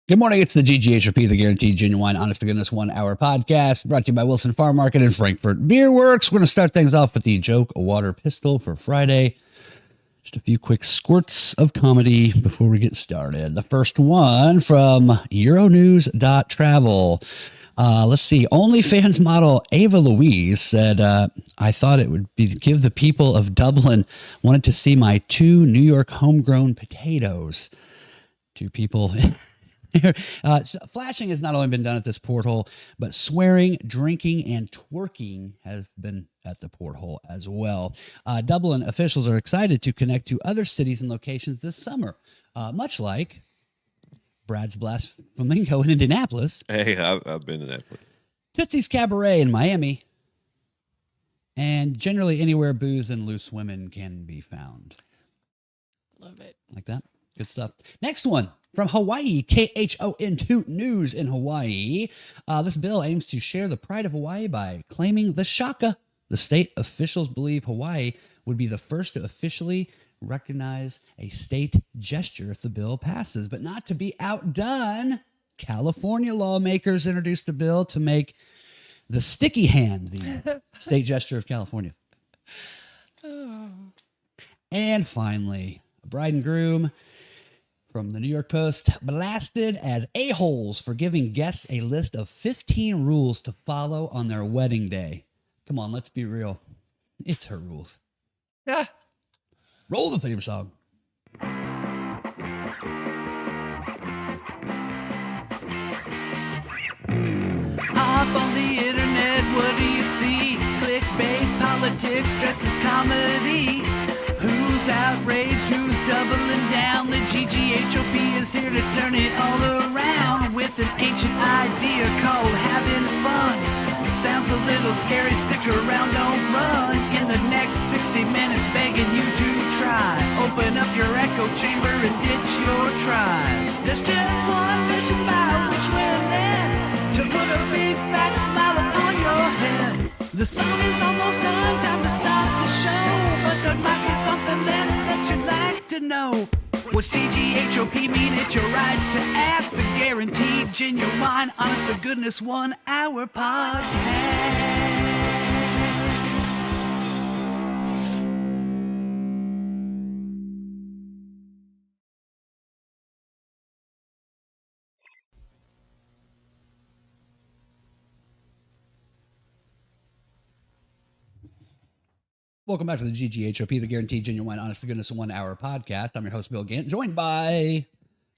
Good morning. It's the GGHOP, the Guaranteed Genuine Honest to Goodness 1 Hour podcast, brought to you by Wilson Farm Market in Frankfurt Beer Works. We're going to start things off with the joke water pistol for Friday. Just a few quick squirts of comedy before we get started. The first one from Euronews.travel. Let's see. OnlyFans model Ava Louise said, I thought it would be give the people of Dublin wanted to see my 2 New York homegrown potatoes. 2 people. Flashing has not only been done at this porthole, but swearing, drinking, and twerking have been at the porthole as well. Dublin officials are excited to connect to other cities and locations this summer, much like Brad's Blast Flamingo in Indianapolis. Hey, I've been to that place. Tootsie's Cabaret in Miami. And generally anywhere booze and loose women can be found. Love it. Like that? Good stuff. Next one from Hawaii, KHON2 News in Hawaii. This bill aims to share the pride of Hawaii by claiming the shaka. The state officials believe Hawaii would be the first to officially recognize a state gesture if the bill passes. But not to be outdone, California lawmakers introduced a bill to make the sticky hand the state gesture of California. Oh. And finally, a bride and groom from the New York Post, blasted as a-holes for giving guests a list of 15 rules to follow on their wedding day. Come on, let's be real. It's her rules. Ah. Roll the theme song. Off on the internet, what do you see? Clickbait, politics, dressed as comedy. Who's outraged? Who's doubling down? The GGHOP is here to turn it all around with an ancient idea called having fun. Sounds a little scary, stick around, don't run. In the next 60 minutes, begging you to try. Open up your echo chamber and ditch your tribe. There's just one mission by which we're led, to put a big fat smile upon your head. The song is almost done, time to start the show, but there might be something left that you'd like to know. What's GGHOP mean? It's your right to ask. The Guaranteed Genuine Honest to Goodness 1 Hour podcast. Welcome back to the GGHOP, the Guaranteed Genuine Honest to Goodness 1 Hour podcast. I'm your host, Bill Gant, joined by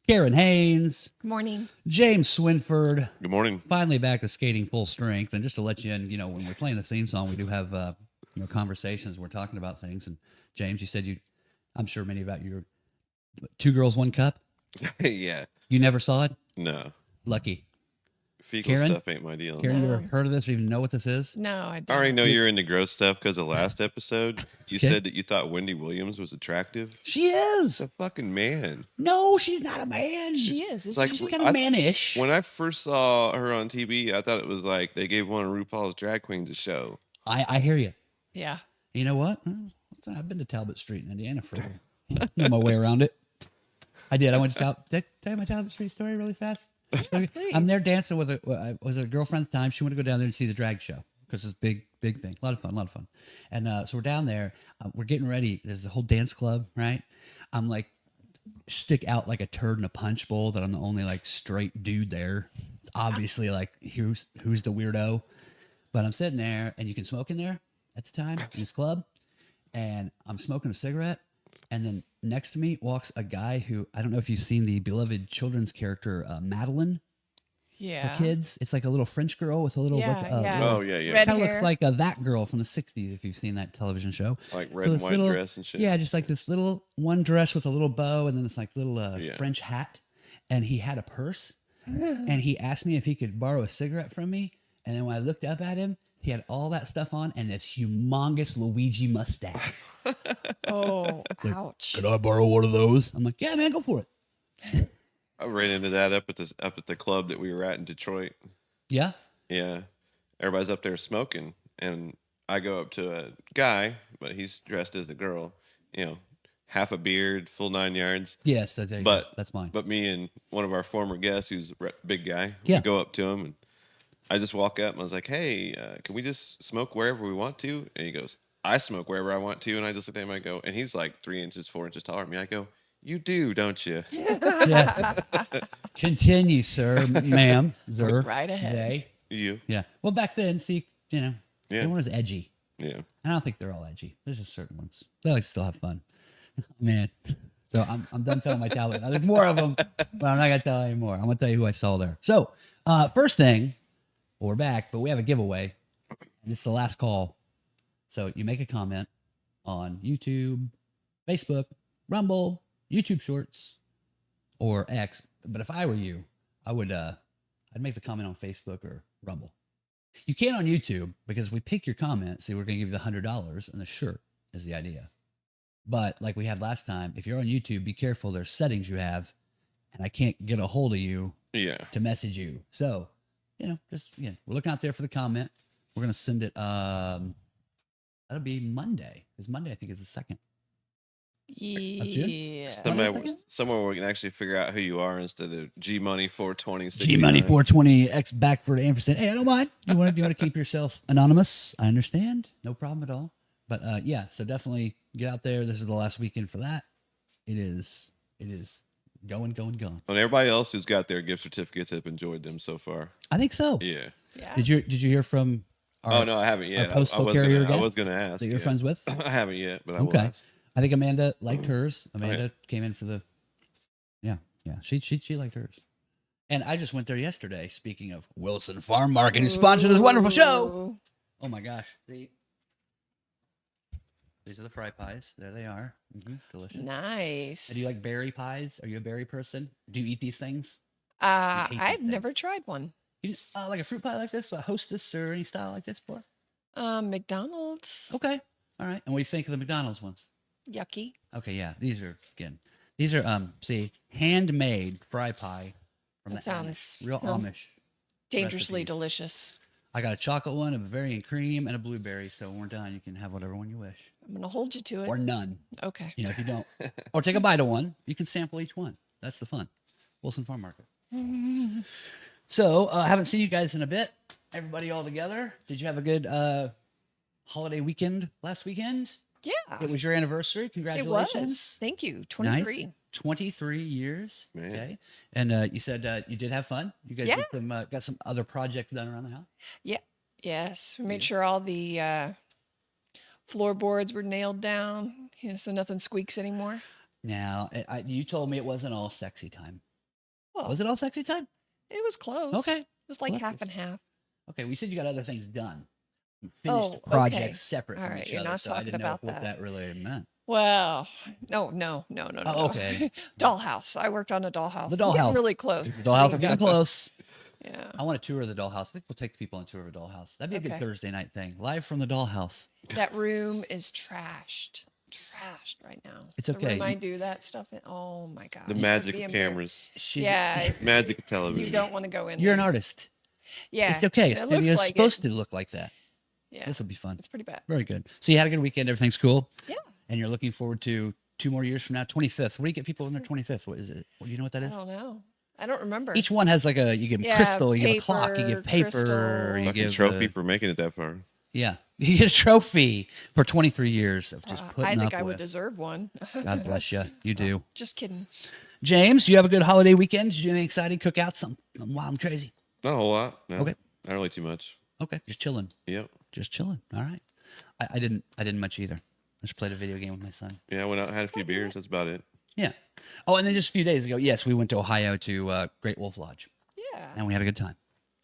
Karen Haynes, Good morning. James Swinford. Good morning. Finally back to skating full strength. And just to let you in, when we're playing the theme song, we do have conversations. We're talking about things. And James, you said I'm sure many about your 2 Girls, 1 Cup. Yeah. You never saw it? No. Lucky. Fecal Karen? stuff ain't my deal. Karen, you ever heard of this or even know what this is? No, I I don't. already know you're into gross stuff because the last episode you Okay. said that you thought Wendy Williams was attractive. She is. She's a fucking man. No, she's not a man. She is. Isn't like- she? She's kind of mannish. When I first saw her on TV, I thought it was like they gave one of RuPaul's drag queens a show. I hear you. Yeah. You know what? I've been to Talbot Street in Indiana for know my way around it. I did. I went to Talbot. Did I tell you my Talbot Street story really fast? I'm there dancing with a girlfriend at the time. She wanted to go down there and see the drag show because it's a big thing. A lot of fun. And so we're down there. We're getting ready. There's a whole dance club, right? I'm like, stick out like a turd in a punch bowl that I'm the only like straight dude there. It's obviously like, who's the weirdo? But I'm sitting there and you can smoke in there at the time in this club. And I'm smoking a cigarette. And then next to me walks a guy who, I don't know if you've seen the beloved children's character, Madeline, Yeah. for kids. It's like a little French girl with a little, Yeah. Oh, yeah. Red kind of hair. looks like that girl from the 60s, if you've seen that television show. Like So red and this white little- dress and shit. Yeah, just like this little one dress with a little bow and then this like little Yeah. French hat. And he had a purse. And he asked me if he could borrow a cigarette from me. And then when I looked up at him, he had all that stuff on and this humongous Luigi mustache. Oh, ouch. Could I borrow one of those? I'm like, yeah, man, go for it. I ran into that up at the club that we were at in Detroit. Yeah? Yeah. Everybody's up there smoking, and I go up to a guy, but he's dressed as a girl, half a beard, full 9 yards. Yes, But that's mine. But me and one of our former guests, who's a big guy, Yeah. we go up to him and I just walk up and I was like, "Hey, can we just smoke wherever we want to?" And he goes, "I smoke wherever I want to." And I just look at him. I go, and he's like 3 inches, 4 inches taller than me. I go, "You do, don't you?" Yes. Continue, sir, ma'am, sir. Right ahead. They. You. Yeah. Well, back then, see, Yeah. everyone was edgy. Yeah. I don't think they're all edgy. There's just certain ones. They like to still have fun. Man. So I'm done telling my talent. There's more of them, but I'm not gonna tell anymore. I'm gonna tell you who I saw there. So, first thing, we're back, but we have a giveaway, and it's the last call. So you make a comment on YouTube, Facebook, Rumble, YouTube Shorts, or X. But if I were you, I would I'd make the comment on Facebook or Rumble. You can't on YouTube because if we pick your comment, see, we're gonna give you the $100 and the shirt is the idea. But like we had last time, if you're on YouTube, be careful. There's settings you have, and I can't get a hold of you Yeah. to message you. So, just we're looking out there for the comment. We're gonna send it. That'll be Monday, because Monday I think is the 2nd. Yeah. Somewhere we can actually figure out who you are instead of G Money 420. G Money 420 X Backford ampersand. Hey, I don't mind. You want to keep yourself anonymous? I understand. No problem at all. But yeah, so definitely get out there. This is the last weekend for that. It is going. And everybody else who's got their gift certificates have enjoyed them so far. I think so. Yeah. Yeah. Did you hear from our, Oh no, I haven't yet. our postal I was carrier gonna, I guest was gonna ask. that you're yeah. friends with? I haven't yet, but I will Okay. ask. I think Amanda liked hers. Amanda Okay. came in for the yeah. She liked hers. And I just went there yesterday, speaking of Wilson Farm Market, who sponsored this wonderful show. Ooh. Oh my gosh. These are the fry pies. There they are. Delicious. Nice. And do you like berry pies? Are you a berry person? Do you eat these things? hate these I've never things. tried one. You, like a fruit pie like this, a Hostess or any style like this before? McDonald's. Okay. All right. And what do you think of the McDonald's ones? Yucky. Okay, yeah. These are handmade fry pie from That the sounds- Amish, real sounds Amish. Dangerously recipes. delicious. I got a chocolate one, a Bavarian cream, and a blueberry. So when we're done, you can have whatever one you wish, I'm gonna hold you to it. or none. Okay. If you don't, or take a bite of one, you can sample each one. That's the fun. Wilson Farm Market. So I haven't seen you guys in a bit. Everybody all together. Did you have a good holiday weekend last weekend? Yeah. It was your anniversary. It Congratulations. was. Thank you. 23. Nice. 23 years. Man. Okay. And you said you did have fun. You guys Yeah. did some, got some other projects done around the house. Yeah. Yes. We made sure all the floorboards were nailed down, so nothing squeaks anymore. Now, you told me it wasn't all sexy time. Well, Was it all sexy time? it was close. Okay. It was like Well, that's half and half. Okay. We said you got other things done. You finished Oh, okay. projects separate All from right, each you're other. not So I talking didn't know about what that. that really meant. Well, no. Oh, okay. Dollhouse. I worked on a dollhouse. The I'm getting dollhouse. really close. The dollhouse is getting close. Yeah. I want a tour of the dollhouse. I think we'll take the people on a tour of a dollhouse. That'd be a good Okay. Thursday night thing. Live from the dollhouse. That room is trashed right now. It's The okay. room I do that stuff in. Oh my god. The It would magic be of embar- cameras. She's, Yeah. Magic of television. You don't want to go in. You're an there. artist. Yeah. It's okay. It It's looks like supposed it. to look like that. Yeah. This will be fun. It's pretty bad. Very good. So you had a good weekend. Everything's cool. Yeah. And you're looking forward to 2 more years from now, 25th. What do you get people on their 25th? What is it? Well, do you know what that I is? don't know. I don't remember. Each one has like you give Yeah, crystal, you give a clock, you give paper, paper, crystal. you Fucking give trophy for making it that far. yeah, you get a trophy for 23 years of just putting I think up I with. would deserve one. God bless you. You do. Just kidding. James, you have a good holiday weekend. Did you do anything exciting? Cook out something wild and crazy? Not a whole lot. No. Okay. Not really too much. Okay, just chilling. Yep. Just chilling. All right. I didn't much either. I just played a video game with my son. Yeah, I went out and had a few beers. That's about it. Yeah. Oh, and then just a few days ago, yes, we went to Ohio to Great Wolf Lodge, Yeah. and we had a good time.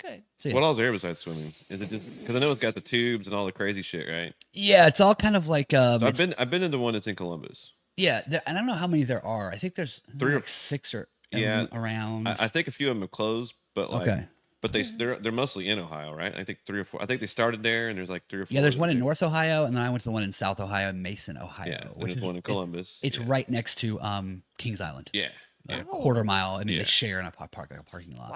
Good. So, yeah. What all's there besides swimming? Is it just because I know it's got the tubes and all the crazy shit, right? Yeah, it's all kind of like So it's- I've been into one that's in Columbus. yeah. I don't know how many there are. I think there's Three or- like 6 or Yeah, around. I think a few of them have closed, but like, Okay. but they're mostly in Ohio, right? I think 3 or 4. I think they started there, and there's like 3 or 4. Yeah, there's that one in do- North Ohio, and then I went to the one in South Ohio, Mason, Ohio, Yeah, and which there's is one in Columbus. It's yeah. right next to Kings Island. Yeah. Yeah. A quarter mile. I mean, Yeah. they share in a parking lot.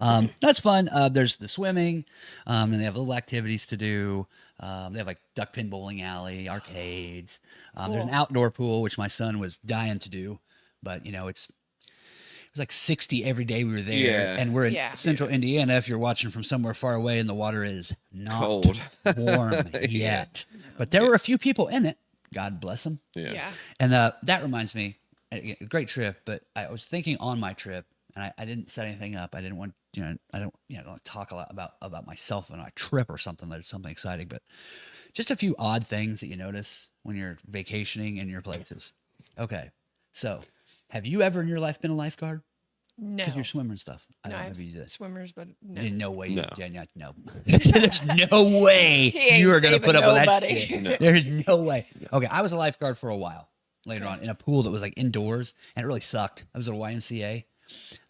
Wow. That's fun. There's the swimming. Then they have little activities to do. They have like duck pin bowling alley, arcades. There's an Cool. outdoor pool, which my son was dying to do, but it was like 60 every day we were there. Yeah. And we're in Yeah. central Indiana. If you're watching from somewhere far away and the water is not Cold. warm yet. But there were a few people in it. God bless them. Yeah. And that reminds me, a great trip, but I was thinking on my trip, and I didn't set anything up. I didn't want, I don't talk a lot about myself on a trip or something that's something exciting, but just a few odd things that you notice when you're vacationing in your places. Okay. So have you ever in your life been a lifeguard? No. Because you're a swimmer and stuff. I No, don't I know have if you did. swimmers, but no. There's no way. No. No. There's no way He ain't you are going to saving put up with that nobody. shit. No. There's no way. Okay, I was a lifeguard for a while later on in a pool that was like indoors, and it really sucked. I was at a YMCA.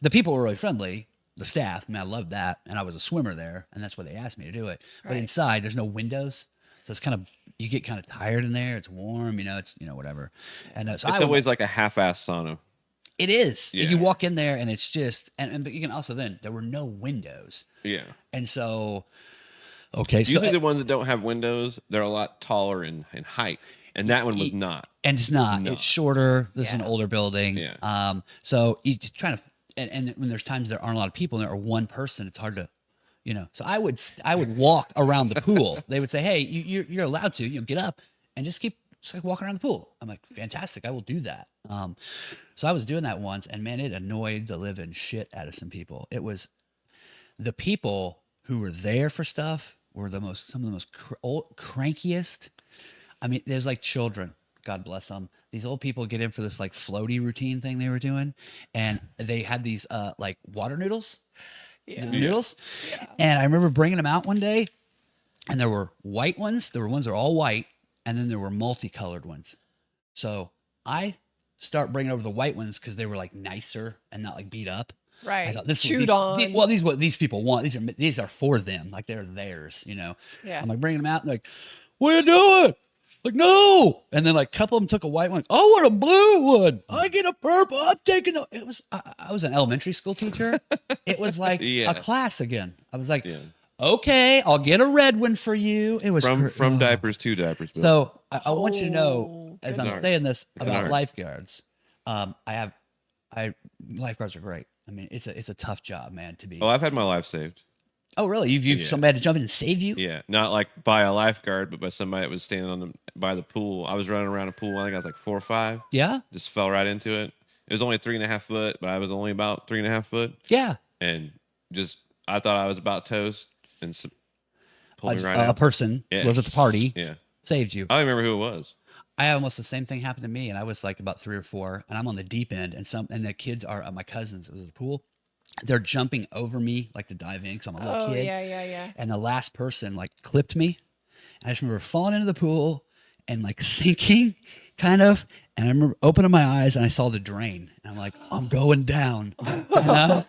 The people were really friendly, the staff. I mean, I loved that, and I was a swimmer there, and that's why they asked me to do it. But Right. inside, there's no windows, so it's kind of you get kind of tired in there. It's warm, it's whatever. And so It's always like a half-ass sauna. it is. Yeah. You walk in there, and it's just but you can also then there were no windows. Yeah. And so, okay, so Usually the ones that don't have windows, they're a lot taller in height, and that one was not. and it's not. No. It's shorter. This is an Yeah. older building. Yeah. So you just trying to, and when there's times there aren't a lot of people and there are one person, it's hard to, So I would walk around the pool. They would say, "Hey, you're allowed to, get up and just keep like walking around the pool." I'm like, "Fantastic, I will do that." So I was doing that once, and man, it annoyed the living shit out of some people. It was the people who were there for stuff were some of the most crankiest. I mean, there's like children. God bless them. These old people get in for this like floaty routine thing they were doing, and they had these like water noodles. Yeah. Noodles. And I remember bringing them out one day, and there were white ones. There were ones that were all white, and then there were multicolored ones. So I start bringing over the white ones because they were like nicer and not like beat up. I Right. thought, this is Chewed what on. well, these what these people want. These are for them. Like they're theirs. Yeah. I'm like bringing them out and like, what are you doing? Like, no. And then like a couple of them took a white one. I want a blue one. I get a purple. I'm taking it was I was an elementary school teacher. It was like Yeah. a class again. I was like, Yeah. okay, I'll get a red one for you. It was From oh. diapers to diapers. Bill. So I want you to know, as I'm goodness. saying this an about art. lifeguards, lifeguards are great. I mean, it's a tough job, man, to be. I've had my life saved. Oh, really? You've Yeah. somebody had to jump in and save you? Yeah, not like by a lifeguard, but by somebody that was standing by the pool. I was running around a pool. I think I was like 4 or 5. Yeah? Just fell right into it. It was only 3.5 foot, but I was only about 3.5 foot, Yeah. and just I thought I was about toast, and pulled me right A out. person Yeah. was at the party, Yeah, saved you. I don't remember who it was. I had almost the same thing happen to me, and I was like about 3 or 4, and I'm on the deep end, and the kids are my cousins. It was at the pool. They're jumping over me like to dive in because I'm a little Oh, kid. yeah. And the last person like clipped me. And I just remember falling into the pool and like sinking kind of. And I remember opening my eyes and I saw the drain. And I'm like, I'm going down. And,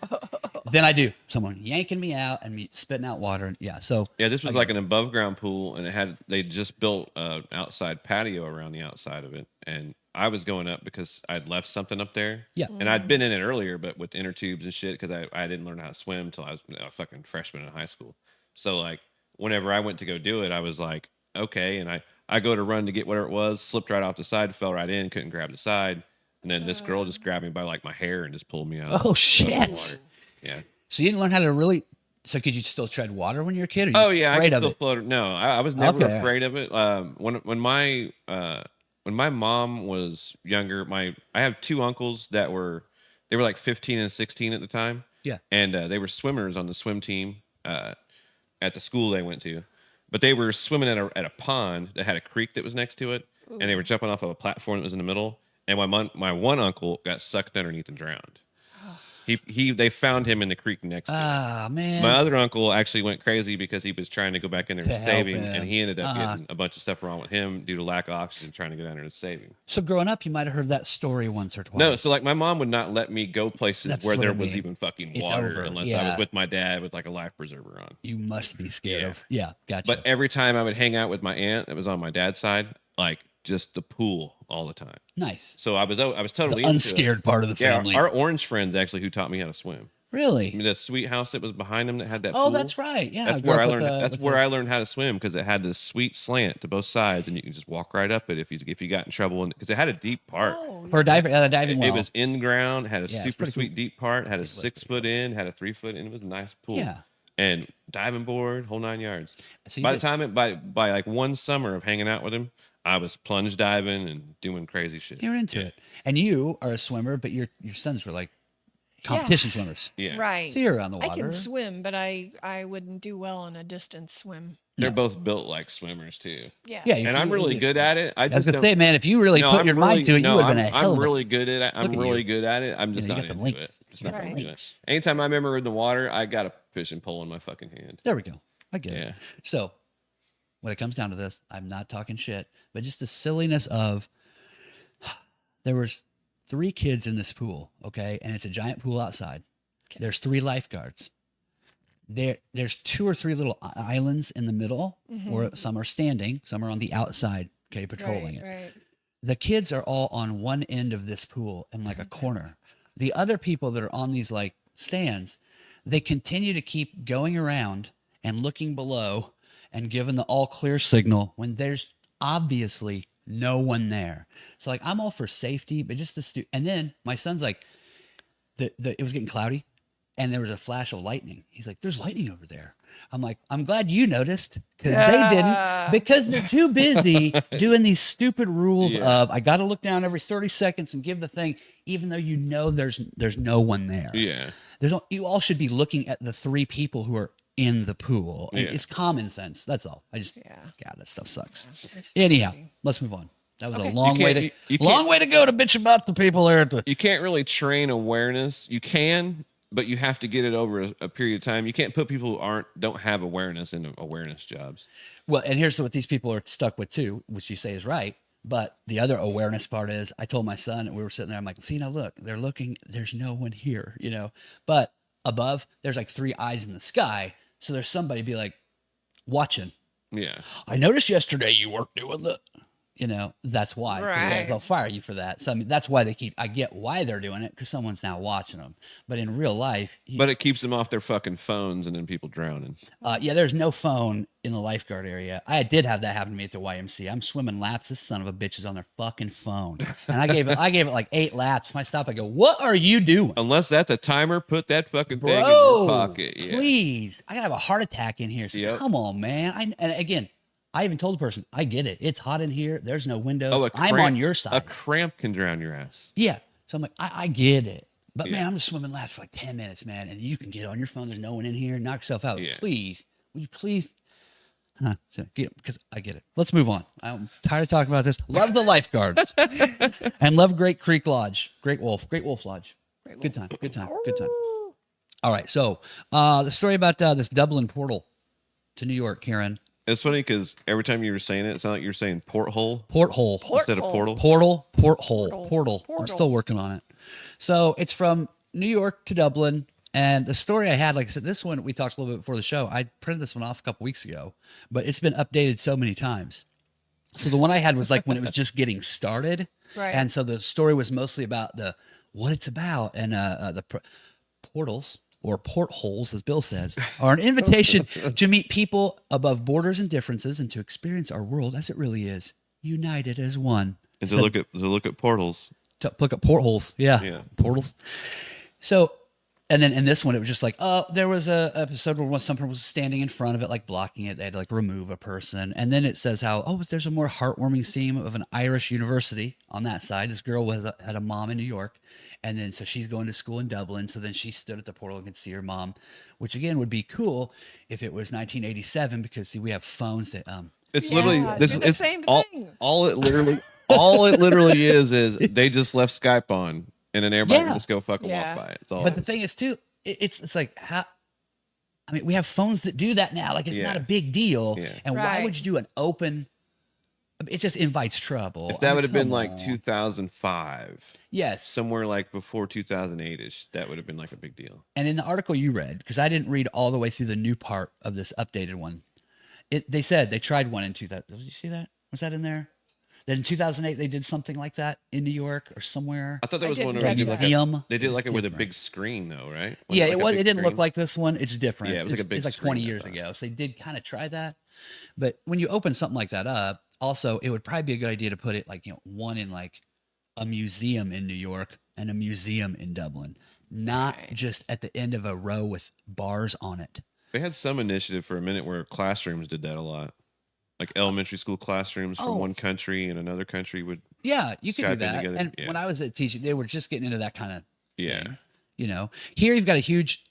then I do. Someone yanking me out and me spitting out water. And yeah. So Yeah, this was like an above ground pool, and they just built an outside patio around the outside of it. And I was going up because I'd left something up there. Yeah. And I'd been in it earlier, but with inner tubes and shit, because I didn't learn how to swim until I was a fucking freshman in high school. So like whenever I went to go do it, I was like, okay. And I go to run to get whatever it was, slipped right off the side, fell right in, couldn't grab the side. And then this girl just grabbed me by like my hair and just pulled me out. Oh, of the shit. water. Yeah. So you didn't learn how to really. So could you still tread water when you were a kid? Or you Oh just yeah, I afraid could of still it? float. No, I was never Okay. afraid of it. When my mom was younger, I have 2 uncles they were like 15 and 16 at the time. Yeah. And they were swimmers on the swim team at the school they went to, but they were swimming at a pond that had a creek that was next to it, and they were jumping off of a platform that was in the middle. And my one uncle got sucked underneath and drowned. They found him in the creek next to it. Ah, man. My other uncle actually went crazy because he was trying to go back in there To and help save him, him. and he ended up getting a bunch of stuff wrong with him due to lack of oxygen trying to get down there and save him. So growing up, you might have heard that story once or twice. No, so like my mom would not let me go places That's where what there I was mean. even fucking It's water over, unless I yeah. was with my dad with like a life preserver on. You must be scared Yeah. of. Yeah, gotcha. But every time I would hang out with my aunt that was on my dad's side, like just the pool all the time. nice. So I was totally The into unscared it. part of the Yeah, family. our orange friends actually who taught me how to swim. Really? I mean, the sweet house that was behind him that had that Oh, pool. that's right. Yeah, That's I grew where up I with, learned. That's with where I learned how to swim because it had this sweet slant to both sides, and you can just walk right up it if you got in trouble. Because it had a deep part. Oh, for a diving It well. was in ground, had a Yeah, it's super pretty sweet cool. deep part, had a was 6 pretty foot in, had a 3 foot in. It was a nice pool. Yeah. And diving board, whole 9 yards. So you By the did- time by like one summer of hanging out with him, I was plunge diving and doing crazy shit. You're into Yeah. it, and you are a swimmer, but your sons were like competition swimmers. Yeah. right. So you're around the I water. can swim, but I wouldn't do well on a distance swim. They're both built like swimmers too. Yeah. Yeah, And I'm really good at it. I was gonna say, man, if you really No, put I'm your mind to it, you no, would have been a hell I'm of a really good at it. I'm Look at really you. good at it. I'm just you not got the into link. it. Just You not got the into it. links. Anytime I remember in the water, I got a fishing pole in my fucking hand. There we go. I get Yeah. it. So when it comes down to this, I'm not talking shit, but just the silliness of there was 3 kids in this pool, okay, and it's a giant pool outside. There's 3 lifeguards. There's 2 or 3 little islands in the middle, where some are standing, some are on the outside, okay, patrolling it. Right. The kids are all on one end of this pool in like a corner. The other people that are on these like stands, they continue to keep going around and looking below and giving the all clear signal when there's obviously no one there. So like I'm all for safety, but just and then my son's like, it was getting cloudy and there was a flash of lightning. He's like, there's lightning over there. I'm like, I'm glad you noticed because they didn't, because they're too busy doing these stupid rules of I got to look down every 30 seconds and give the thing, even though you know there's no one there. Yeah. You all should be looking at the 3 people who are in the pool. And Yeah. it's common sense. That's all. Yeah. God, that stuff sucks. It's Anyhow, frustrating. let's move on. That was Okay. a long way can't- to you long can't- way to go to bitch about the people there at the. You can't really train awareness. You can, but you have to get it over a period of time. You can't put people who don't have awareness into awareness jobs. Well, and here's what these people are stuck with too, which you say is right. But the other awareness part is, I told my son, and we were sitting there. I'm like, see, now look, they're looking. There's no one here, But above, there's like 3 eyes in the sky. So there's somebody be like watching. Yeah. I noticed yesterday you weren't doing that. That's why. 'Cause Right. They'll fire you for that. So I mean, that's why I get why they're doing it, because someone's now watching them. But in real life, But it keeps them off their fucking phones and then people drowning. there's no phone in the lifeguard area. I did have that happen to me at the YMCA. I'm swimming laps. This son of a bitch is on their fucking phone, and I gave it like 8 laps. If I stop, I go, "What are you doing, Unless that's a timer, put that fucking thing in bro? your pocket. Yeah. Please, I gotta have a heart attack in here. So Yep. come on, man." And again, I even told the person, "I get it. It's hot in here. There's no windows. Oh, I'm on your A side." cramp can drown your ass. Yeah. So I'm like, I get it. But Yeah. man, I'm just swimming laps for like 10 minutes, man. And you can get on your phone. There's no one in here. Knock yourself out. Yeah. Please. Would you please? Because I get it. Let's move on. I'm tired of talking about this. Love the lifeguards and love Great Creek Lodge. Great Wolf Lodge. Good time. Good time. Good time. All right. So the story about this Dublin portal to New York, Karen. It's funny because every time you were saying it sounded like you were saying porthole Porthole. instead of portal. Portal. I'm still working on it. So it's from New York to Dublin. And the story I had, like I said, this one we talked a little bit before the show. I printed this one off a couple weeks ago, but it's been updated so many times. So the one I had was like when it was just getting started. Right. And so the story was mostly about what it's about. And portals, or portholes, as Bill says, are an invitation to meet people above borders and differences and to experience our world as it really is, united as one. And to look at portals. To look at portholes. Yeah. Portals. So, and then in this one, it was just like, there was a episode where someone was standing in front of it, like blocking it. They had to like remove a person. And then it says how, there's a more heartwarming scene of an Irish university on that side. This girl had a mom in New York. And then, so she's going to school in Dublin. So then she stood at the portal and could see her mom, which again would be cool if it was 1987, because see, we have phones that, It's Yeah, literally do this. the It's same all. thing. All it literally is they just left Skype on, and then everybody can just go fucking Yeah. walk by it. It's all. but the thing is too, it's like how, I mean, we have phones that do that now. Like it's not Yeah. a big deal. Yeah. And why Right. would you do an open? It just invites trouble. if that would have been come like on. 2005, Yes. somewhere like before 2008ish, that would have been like a big deal. And in the article you read, because I didn't read all the way through the new part of this updated one, they said they tried one in 2000. Did you see that? Was that in there? Then in 2008 they did something like that in New York or somewhere. I thought that I was one didn't where they catch did like that. Museum. they did like it with a different. big screen though, right? Yeah, like it a was. big It didn't look screen? like this one. It's different. Yeah, it was like a big It's like screen, 20 I years thought. ago, so they did kind of try that. But when you open something like that up, also it would probably be a good idea to put it like one in like a museum in New York and a museum in Dublin, not Right. just at the end of a row with bars on it. They had some initiative for a minute where classrooms did that a lot. Like elementary school classrooms from Oh. one country and another country would Yeah, you could do Skype in that. together, And yeah. when I was at teaching, they were just getting into that kind of yeah. thing. You know, here you've got a huge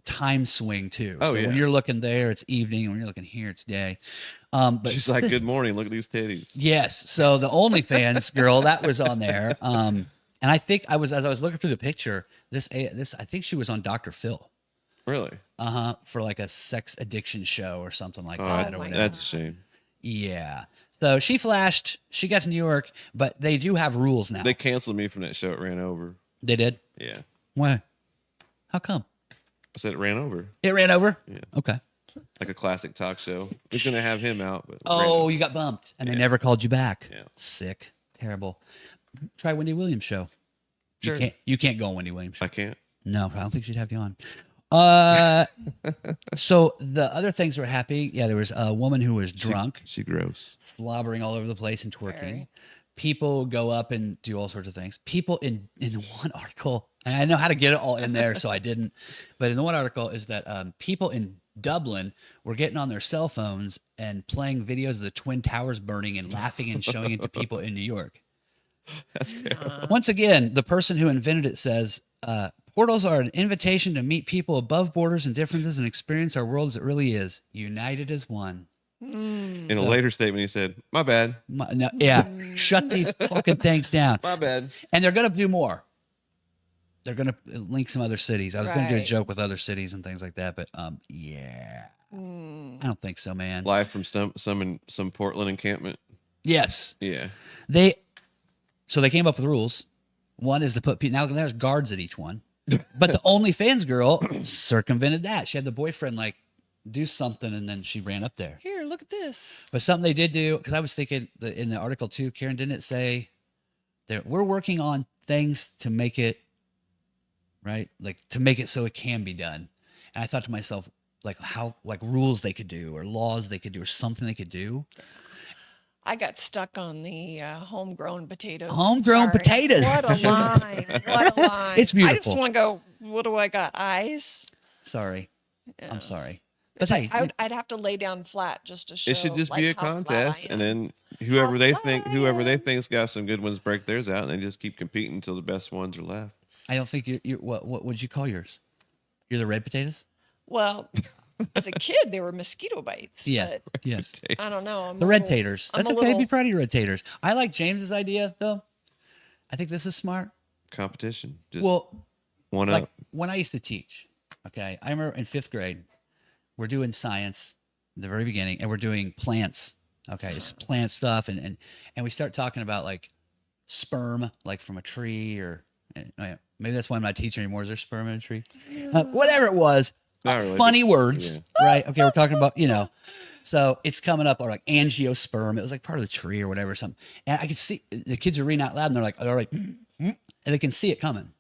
time swing too. Oh, so yeah. when you're looking there, it's evening. When you're looking here, it's day. But She's like, "Good morning. Look at these titties." yes. So the OnlyFans girl that was on there. And I think as I was looking through the picture, this I think she was on Dr. Phil. Really? For like a sex addiction show or something like Oh, that. Or my whatever. that's a shame. Yeah. So she flashed. She got to New York, but they do have rules now. They canceled me from that show. It ran over. They did. Yeah. Why? How come? I said it ran over. It ran over. Yeah. Okay. Like a classic talk show. He's gonna have him out, but it ran Oh, over. you got bumped, and they Yeah. never called you back. Yeah. Sick. Terrible. Try Wendy Williams show. Sure. You can't go on Wendy Williams show. I can't. No, I don't think she'd have you on. So the other things were happy. Yeah, there was a woman who was drunk, She gross. slobbering all over the place and twerking. Very. People go up and do all sorts of things. People in one article, and I know how to get it all in there, so I didn't. But in the one article is that people in Dublin were getting on their cell phones and playing videos of the Twin Towers burning and laughing and showing it to people in New York. That's terrible. Once again, the person who invented it says, portals are an invitation to meet people above borders and differences and experience our world as it really is, united as one. In a later statement, he said, "My bad. No, yeah, shut these fucking things down. My bad." And they're going to do more. They're going to link some other cities. I was going to do a Right. joke with other cities and things like that, but yeah, I don't think so, man. Live from some Portland encampment. Yes, Yeah. So they came up with rules. One is to put now there's guards at each one, but the OnlyFans girl circumvented that. She had the boyfriend like do something, and then she ran up there. Here, look at this. But something they did do, because I was thinking that in the article too, Karen, didn't it say that we're working on things to make it right, like to make it so it can be done. And I thought to myself, like how like rules they could do or laws they could do or something they could do. I got stuck on the homegrown potatoes. Homegrown Sorry. potatoes. What a line. What a line. It's I beautiful. just want to go, what do I got? Eyes? Sorry, I'm sorry, but hey, I'd have to lay down flat just to show. It should just like, be a how flat I contest, and am. then whoever they flat. think's got some good ones break theirs out, and they just keep competing until the best ones are left. I don't think you're what would you call yours? You're the red potatoes. Well, as a kid, they were mosquito bites. Yes, But yes. I don't know. The red taters. I'm That's a okay. Be little- proud of your red taters. I like James's idea though. I think this is smart. Competition. Just Well, one like up. when I used to teach, okay, I remember in 5th grade, we're doing science at the very beginning, and we're doing plants. Okay, it's plant stuff, and we start talking about like sperm, like from a tree, or maybe that's why I'm not teaching anymore. Is there sperm in a tree? Whatever it was, Not really, funny but- words, right? Okay, we're talking about So it's coming up, or like angiosperm. It was like part of the tree or whatever, something. And I could see the kids are reading out loud, and they're like, all right, and they can see it coming.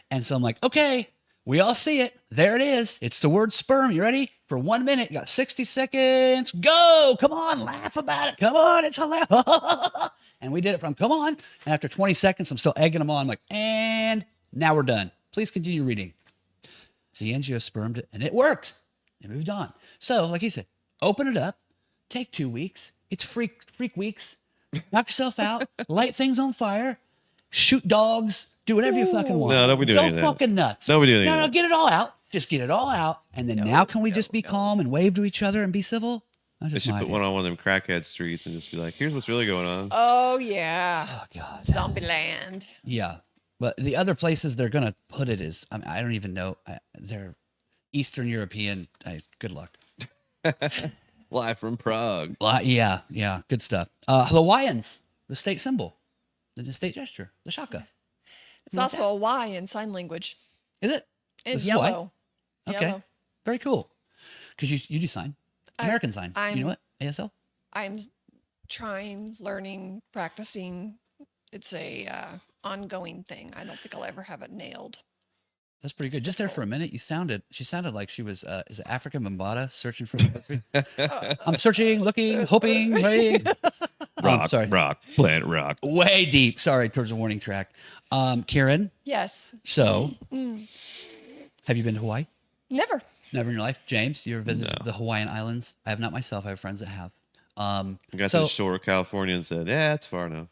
And so I'm like, okay, we all see it. There it is. It's the word sperm. You ready? For 1 minute, you got 60 seconds. Go. Come on, laugh about it. Come on, it's hilarious. And we did it from, come on. And after 20 seconds, I'm still egging them on. I'm like, and now we're done. Please continue reading. The angiosperm, and it worked. It moved on. So, like he said, open it up. Take 2 weeks. It's freak weeks. Knock yourself out. Light things on fire. Shoot dogs. Do whatever you fucking want. No, don't be doing any of that. fucking nuts. Don't be doing any No, of no, that. get it all out. Just get it all out. And then now can we just be calm and wave to each other and be civil? That's They just should my put idea. one on one of them crackhead streets and just be like, "Here's what's really going on." Oh, yeah. Oh, God. Zombie land. Yeah. But the other places they're going to put it is, I don't even know. They're Eastern European. Good luck. Live from Prague. Yeah. Good stuff. Hawaiians, the state symbol, the state gesture, the shaka. It's also a Y in sign language. Is it? It's This is why? yellow. Okay. Yellow. Very cool. Because you do sign. American sign. You know what? ASL? I'm trying, learning, practicing. It's a ongoing thing. I don't think I'll ever have it nailed. That's pretty good. Just there for a minute, she sounded like she was, is it Africa Bambaataa searching for the I'm searching, looking, hoping, praying. Rock, Planet Rock. Way deep. Sorry, towards the warning track. Karen, Yes. so have you been to Hawaii? Never. Never in your life. James, you ever visited the Hawaiian Islands? I have not myself. I have friends that have. I got to So the shore of California and said, yeah, it's far enough.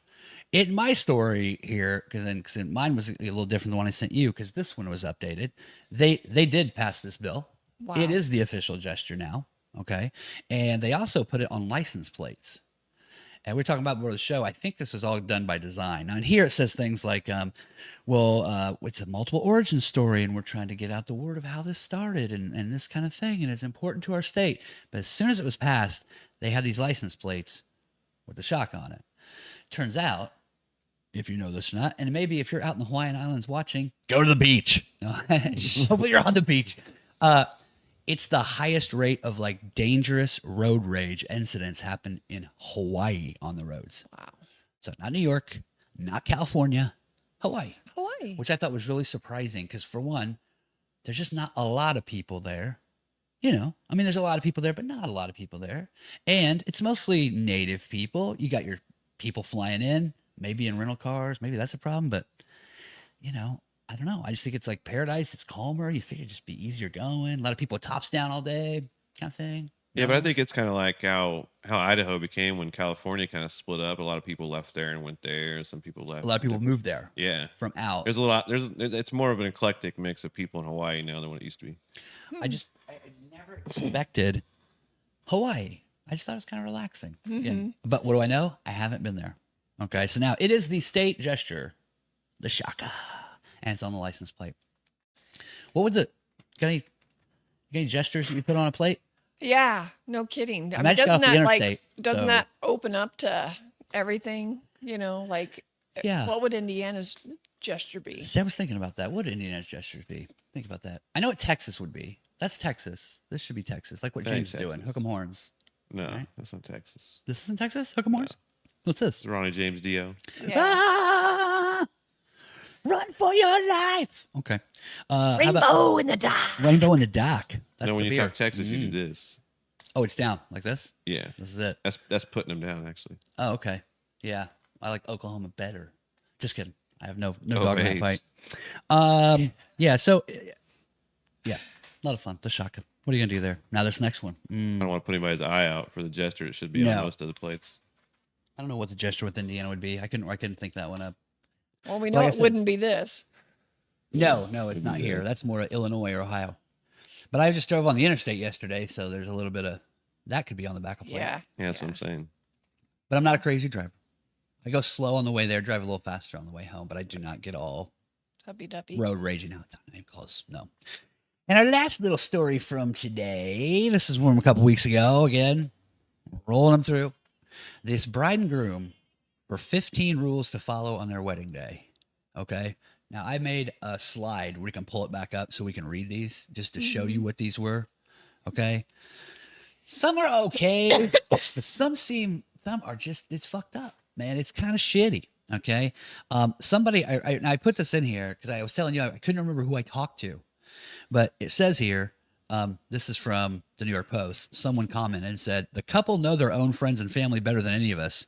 in my story here, because mine was a little different than the one I sent you, because this one was updated. They did pass this bill. Wow. It is the official gesture now. Okay, and they also put it on license plates. And we're talking about before the show. I think this was all done by design. Now, and here it says things like, it's a multiple origin story, and we're trying to get out the word of how this started and this kind of thing, and it's important to our state. But as soon as it was passed, they had these license plates with the shock on it. Turns out, if you know this or not, and maybe if you're out in the Hawaiian Islands watching, go to the beach. No, hopefully you're on the beach. It's the highest rate of like dangerous road rage incidents happen in Hawaii on the roads. Wow. So not New York, not California, Hawaii. Hawaii. Which I thought was really surprising because for one, there's just not a lot of people there. You know, I mean, there's a lot of people there, but not a lot of people there. And it's mostly native people. You got your people flying in, maybe in rental cars. Maybe that's a problem, but you know, I don't know. I just think it's like paradise. It's calmer. You figure it'd just be easier going. A lot of people with tops down all day kind of thing. Yeah, but I think it's kind of like how Idaho became when California kind of split up. A lot of people left there and went there. Some people left. A lot of people moved there Yeah. from out. There's a lot. It's more of an eclectic mix of people in Hawaii now than what it used to be. I never expected Hawaii. I just thought it was kind of relaxing. Again, but what do I know? I haven't been there. Okay, so now it is the state gesture, the shaka, and it's on the license plate. What would got any gestures that you put on a plate? Yeah, no kidding. I I mean, just got doesn't off the that interstate, doesn't so- that open up to everything? You know, like Yeah. what would Indiana's gesture be? See, I was thinking about that. What would Indiana's gestures be? Think about that. I know what Texas would be. That's Texas. This should be Texas, like what That ain't James is doing. Texas. Hook 'em horns. No, Right. that's not Texas. This isn't Texas? Hook 'em horns? What's this? It's Ronnie James Dio. Yeah. Ah, run for your life. Okay. How about Rainbow in the dark. Rainbow in the Dark? That's No, when the you beer. talk Texas, you do this. Oh, it's down like this? Yeah, This is it. that's putting them down actually. Oh, okay. Yeah. I like Oklahoma better. Just kidding. I have no Oh, dog in that hey. fight. Yeah, so yeah, a lot of fun. The shaka. What are you gonna do there? Now this next one. I don't want to put anybody's eye out for the gesture. It should be No. on most of the plates. I don't know what the gesture with Indiana would be. I couldn't think that one up. Well, we know Like I it said- wouldn't be this. No, it's not here. That's more Illinois or Ohio. But I just drove on the interstate yesterday, so there's a little bit of that could be on the back of plate. Yeah. Yeah, that's what I'm saying. But I'm not a crazy driver. I go slow on the way there, drive a little faster on the way home, but I do not get all Huppy duppy. road raging out. Not even close. No. And our last little story from today. This is from a couple weeks ago. Again, rolling them through. This bride and groom for 15 rules to follow on their wedding day. Okay. Now I made a slide where we can pull it back up so we can read these just to show you what these were. Okay. Some are okay, but some are just, it's fucked up, man. It's kind of shitty. Okay. Somebody, I put this in here because I was telling you, I couldn't remember who I talked to, but it says here, this is from the New York Post. Someone commented and said, the couple know their own friends and family better than any of us.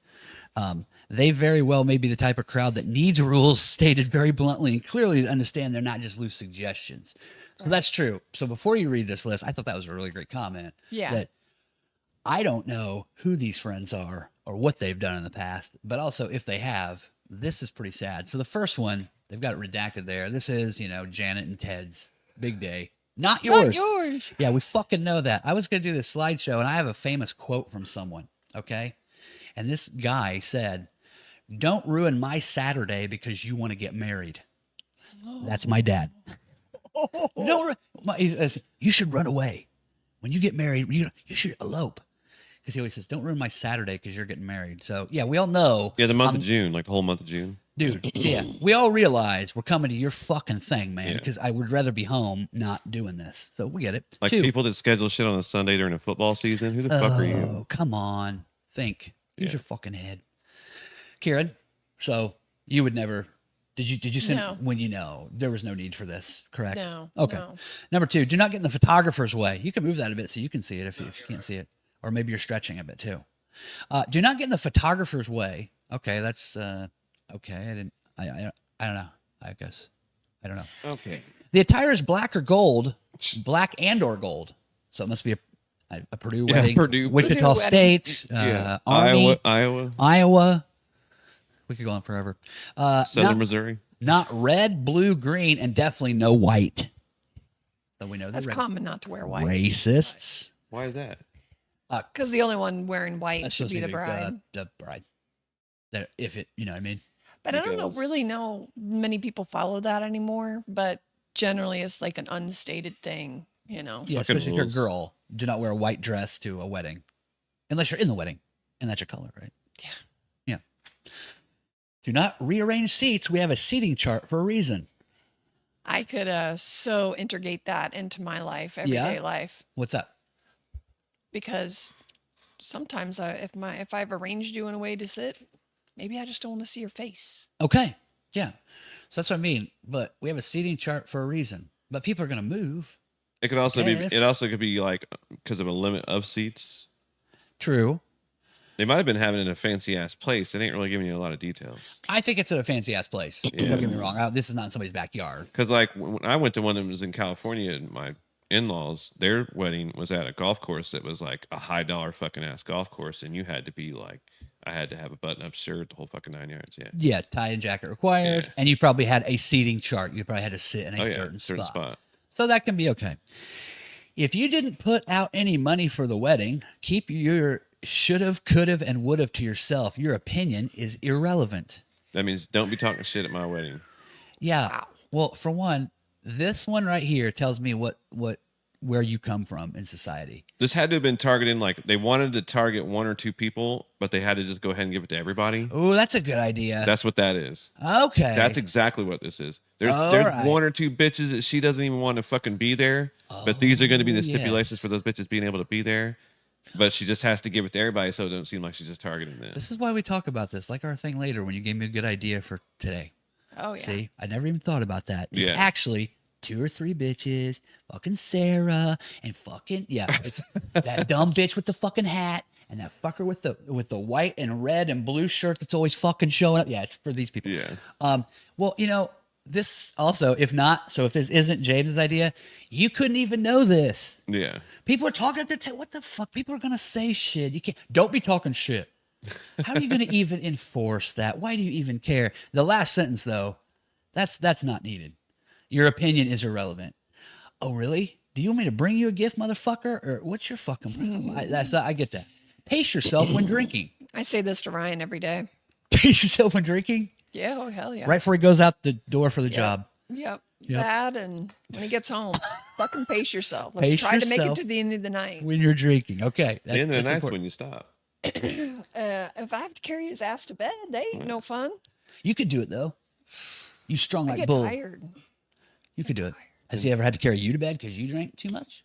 They very well may be the type of crowd that needs rules stated very bluntly and clearly to understand they're not just loose suggestions. So that's true. So before you read this list, I thought that was a really great comment. Yeah. That I don't know who these friends are or what they've done in the past, but also if they have, this is pretty sad. So the first one, they've got it redacted there. This is, Janet and Ted's big day. Not yours. Not yours. Yeah, we fucking know that. I was going to do this slideshow, and I have a famous quote from someone, okay? And this guy said, don't ruin my Saturday because you want to get married. That's my dad. He says, you should run away. When you get married, you should elope. Because he always says, don't ruin my Saturday because you're getting married. So, yeah, we all know. Yeah, the month of June, like the whole month of June. Dude, so yeah, we all realize we're coming to your fucking thing, man, Yeah. because I would rather be home not doing this. So we get it. Like Two, people that schedule shit on a Sunday during a football season. Who the fuck are you? oh, come on. Think. Use your fucking head. Kieran, so you would never. Did you send No. when you know there was no need for this, correct? No, Okay. no. Number 2, do not get in the photographer's way. You can move that a bit so you can see it if you can't see it, or maybe you're stretching a bit too. Do not get in the photographer's way. Okay, that's okay. I don't know. I guess I don't know. Okay. The attire is black or gold, black and or gold. So it must be a Purdue wedding, Purdue. Wichita Purdue wedding. State, Army, Iowa, Iowa. We could go on forever. Southern not, Missouri. not red, blue, green, and definitely no white. So we know That's they're common not to wear white. racists. Why is that? Because the only one wearing white That's should supposed be to the bride. The bride. If it, you know what I mean? But I don't Because- really know many people follow that anymore. But generally, it's like an unstated thing, you know. Yeah, Fucking especially if you're a rules. girl. Do not wear a white dress to a wedding, unless you're in the wedding, and that's your color, right? Yeah. Yeah. Do not rearrange seats. We have a seating chart for a reason. I could so integrate that into my life, everyday life, What's up? because sometimes if I've arranged you in a way to sit, maybe I just don't want to see your face. Okay. Yeah. So that's what I mean. But we have a seating chart for a reason. But people are going to move. It could also be. Guess. It also could be like because of a limit of seats. True. They might have been having it in a fancy ass place. It ain't really giving you a lot of details. I think it's at a fancy ass place. Don't get me wrong. This is not in somebody's backyard. Because like when I went to one that was in California, and my in-laws, their wedding was at a golf course that was like a high dollar fucking ass golf course, and you had to be like, I had to have a button-up shirt, the whole fucking 9 yards. Yeah. Yeah. Tie and jacket required. Yeah. And you probably had a seating chart. You probably had to sit in a Oh yeah. certain spot. So that can be okay. If you didn't put out any money for the wedding, keep your should have, could have, and would have to yourself. Your opinion is irrelevant. That means don't be talking shit at my wedding. Yeah. Well, for one, this one right here tells me where you come from in society. This had to have been targeting like they wanted to target 1 or 2 people, but they had to just go ahead and give it to everybody. Oh, that's a good idea. That's what that is. Okay. That's exactly what this is. There's All there's right. 1 or 2 bitches that she doesn't even want to fucking be there, but these are going to be the stipulations yes. for those bitches being able to be there. But she just has to give it to everybody, so it doesn't seem like she's just targeting this. This is why we talk about this, like our thing later when you gave me a good idea for today. Oh yeah. See, I never even thought about that. It's Yeah. actually 2 or 3 bitches, fucking Sarah, and fucking it's that dumb bitch with the fucking hat and that fucker with the white and red and blue shirt that's always fucking showing up. Yeah, it's for these people. Yeah. Well, this also, if this isn't James's idea, you couldn't even know this. Yeah. People are talking at the table. What the fuck? People are gonna say shit. You can't. Don't be talking shit. How are you gonna even enforce that? Why do you even care? The last sentence, though, that's not needed. Your opinion is irrelevant. Oh, really? Do you want me to bring you a gift, motherfucker? Or what's your fucking problem? I get that. Pace yourself when drinking. I say this to Ryan every day. Pace yourself when drinking. Yeah. Oh hell yeah. Right before he goes out the door for the job. Yep. Yep. That and when he gets home, fucking pace yourself. Let's Pace try to make yourself. it to the end of the night. When you're drinking. Okay. The end of the that's night's important. when you stop. If I have to carry his ass to bed, they ain't no fun. You could do it though. You strong I like get bull. tired. You could do it. Has he ever had to carry you to bed because you drank too much?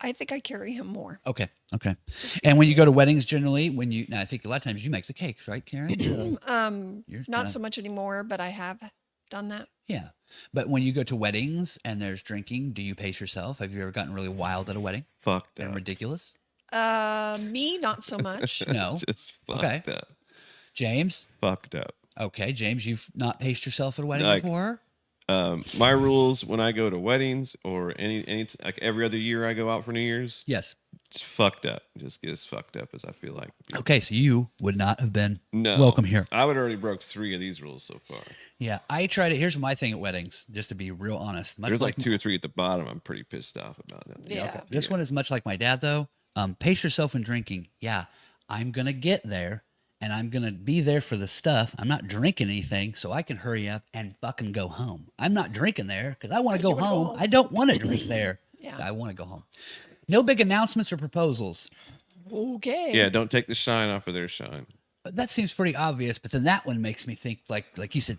I think I carry him more. Okay. And when you go to weddings, generally, now I think a lot of times you make the cakes, right, Karen? You're Not kinda- so much anymore, but I have done that. Yeah. But when you go to weddings and there's drinking, do you pace yourself? Have you ever gotten really wild at a wedding Fucked and up. ridiculous? Me, not so much. No. Just fucked Okay. up. James? Fucked up. Okay, James, you've not paced yourself at a wedding Like- before? My rules when I go to weddings or any like every other year I go out for New Year's, Yes. it's fucked up. Just get as fucked up as I feel like. Okay, so you would not have been No. welcome here. I would already broke 3 of these rules so far. Yeah, I try to. Here's my thing at weddings, just to be real honest. Much There's like 2 or 3 at the bottom. I'm pretty pissed off about them. Yeah. This one is much like my dad, though. Pace yourself when drinking. Yeah, I'm going to get there, and I'm going to be there for the stuff. I'm not drinking anything, so I can hurry up and fucking go home. I'm not drinking there because I want to go home. I don't want to drink there. Yeah. I want to go home. No big announcements or proposals. Okay. Yeah, don't take the shine off of their shine. But that seems pretty obvious, but then that one makes me think, like you said,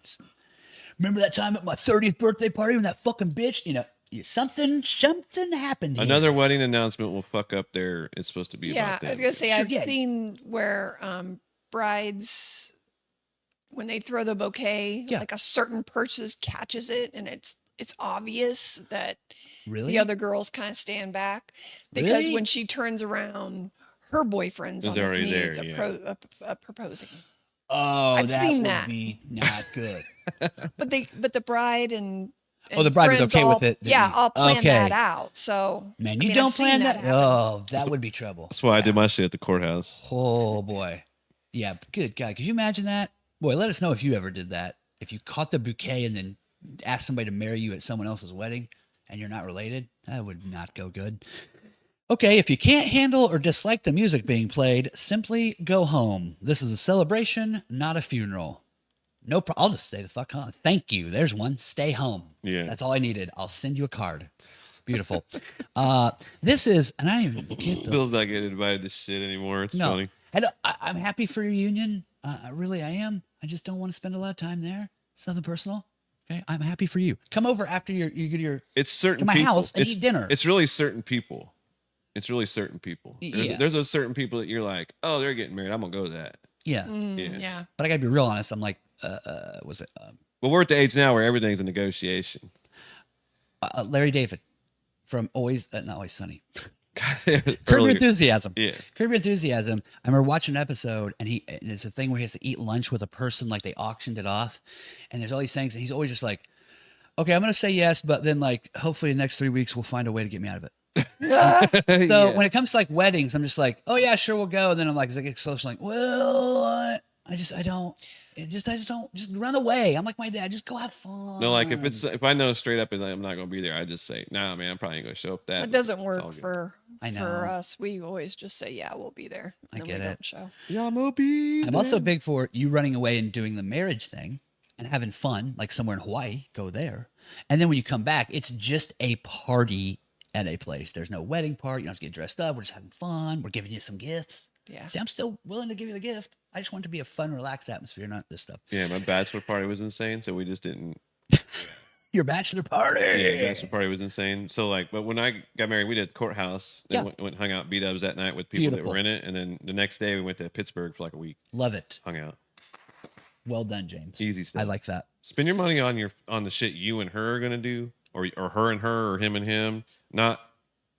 remember that time at my 30th birthday party when that fucking bitch, something happened here. Another wedding announcement will fuck up their. It's supposed to be Yeah, about them. I was gonna say I've yeah. seen where brides, when they throw the bouquet, Yeah. like a certain person catches it, and it's obvious that Really? the other girls kind of stand back because Really? when she turns around, her boyfriend's Is on his already knees there, proposing. Oh, I've that seen would that. be not good. But the bride and Oh, the bride was friends okay all, with it, didn't Yeah, you? all plan Okay. that out. So Man, I you mean, don't I've seen plan that? happen. Oh, that would be trouble. That's why I did my shit at the courthouse. Oh boy. Yeah, good God. Could you imagine that? Boy, let us know if you ever did that. If you caught the bouquet and then asked somebody to marry you at someone else's wedding and you're not related, that would not go good. Okay, if you can't handle or dislike the music being played, simply go home. This is a celebration, not a funeral. No problem. I'll just stay the fuck home. Thank you. There's one. Stay home. Yeah. That's all I needed. I'll send you a card. Beautiful. This is, and I didn't even get the Bill's not getting invited to shit anymore. It's no. funny. And I'm happy for your union. Really, I am. I just don't want to spend a lot of time there. It's nothing personal. Okay, I'm happy for you. Come over after you get your. It's certain to my people. house and it's, eat dinner. It's really certain people. It's really certain people. Yeah. There's those certain people that you're like, oh, they're getting married. I'm gonna go to that. Yeah, Yeah. but I gotta be real honest. I'm like, was it Well, we're at the age now where everything's a negotiation. Larry David from Always Not Always Sunny? Curb Your Earlier. Enthusiasm. Yeah. Curb Your Enthusiasm. I remember watching an episode, and it's a thing where he has to eat lunch with a person, like they auctioned it off, and there's all these things, and he's always just like, "Okay, I'm gonna say yes, but then like hopefully the next 3 weeks we'll find a way to get me out of it." So when it comes to like weddings, I'm just like, "Oh yeah, sure, we'll go," and then I'm like, as I get close, I'm like, "Well, I just don't run away." I'm like my dad, just go have fun. No, like if I know straight up and I'm not gonna be there, I just say, nah, man, I'm probably gonna show up. That doesn't It's all work good. for I know. for us. We always just say, yeah, we'll be there. I And then get we it. don't show. Yeah, I'm be. I'm also big for you running away and doing the marriage thing and having fun, like somewhere in Hawaii, go there. And then when you come back, it's just a party at a place. There's no wedding part. You don't have to get dressed up. We're just having fun. We're giving you some gifts. Yeah. See, I'm still willing to give you the gift. I just want it to be a fun, relaxed atmosphere, not this stuff. Yeah, my bachelor party was insane, so we just didn't. Your bachelor party. Yeah, bachelor party was insane. So like, but when I got married, we did the courthouse. Then Yeah. went hung out B-dubs that night with people Beautiful. that were in it, and then the next day we went to Pittsburgh for like a week, Love it. hung out. Well done, James. Easy stuff. I like that. Spend your money on the shit you and her are gonna do, or her and her, or him and him, not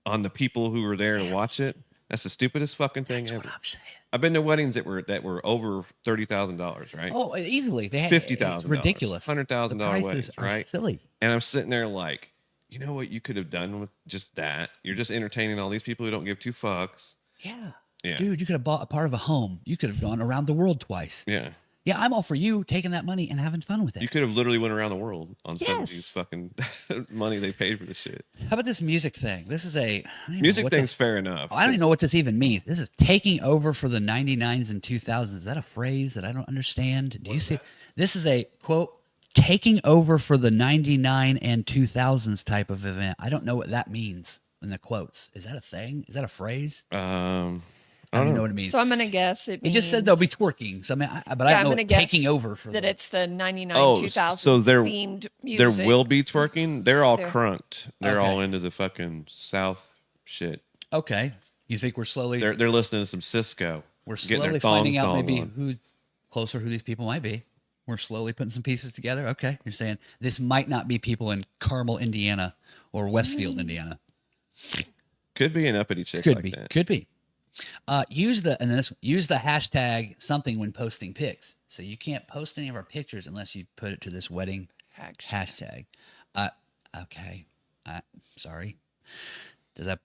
on the people who were there to watch it. That's the stupidest fucking thing That's ever. what I'm saying. I've been to weddings that were over $30,000, right? Oh, easily. They $50,000, It's ridiculous. $100,000 The prices weddings, are right? Silly. And I'm sitting there like, you know what you could have done with just that? You're just entertaining all these people who don't give two fucks. Yeah. Yeah. Dude, you could have bought a part of a home. You could have gone around the world twice. Yeah. Yeah, I'm all for you taking that money and having fun with it. You could have literally went around the world on some of Yes. these fucking money they paid for this shit. How about this music thing? This is I don't even know Music what the- thing's fair enough. I don't even know what this even means. This is taking over for the 99s and 2000s. Is that a phrase that I don't understand? Do you see? This is a quote, taking over for the 99 and 2000s type of event. I don't know what that means in the quotes. Is that a thing? Is that a phrase? I don't even know what it means. So I'm gonna guess It just said they'll be twerking. So I mean, but I Yeah, don't I'm know gonna what guess taking over for that the- it's the 99 Oh, 2000s so there themed There music. will be twerking. They're all There. crunked. They're Okay. all into the fucking South shit. Okay. You think we're slowly They're listening to some Cisco. we're getting their slowly thong finding out song maybe on. who these people might be. We're slowly putting some pieces together. Okay. You're saying this might not be people in Carmel, Indiana or Westfield, Indiana. Could be an uppity chick Could like be. that. Could be. Use the hashtag something when posting pics. So you can't post any of our pictures unless you put it to this wedding hashtag. Okay. Sorry. Does that?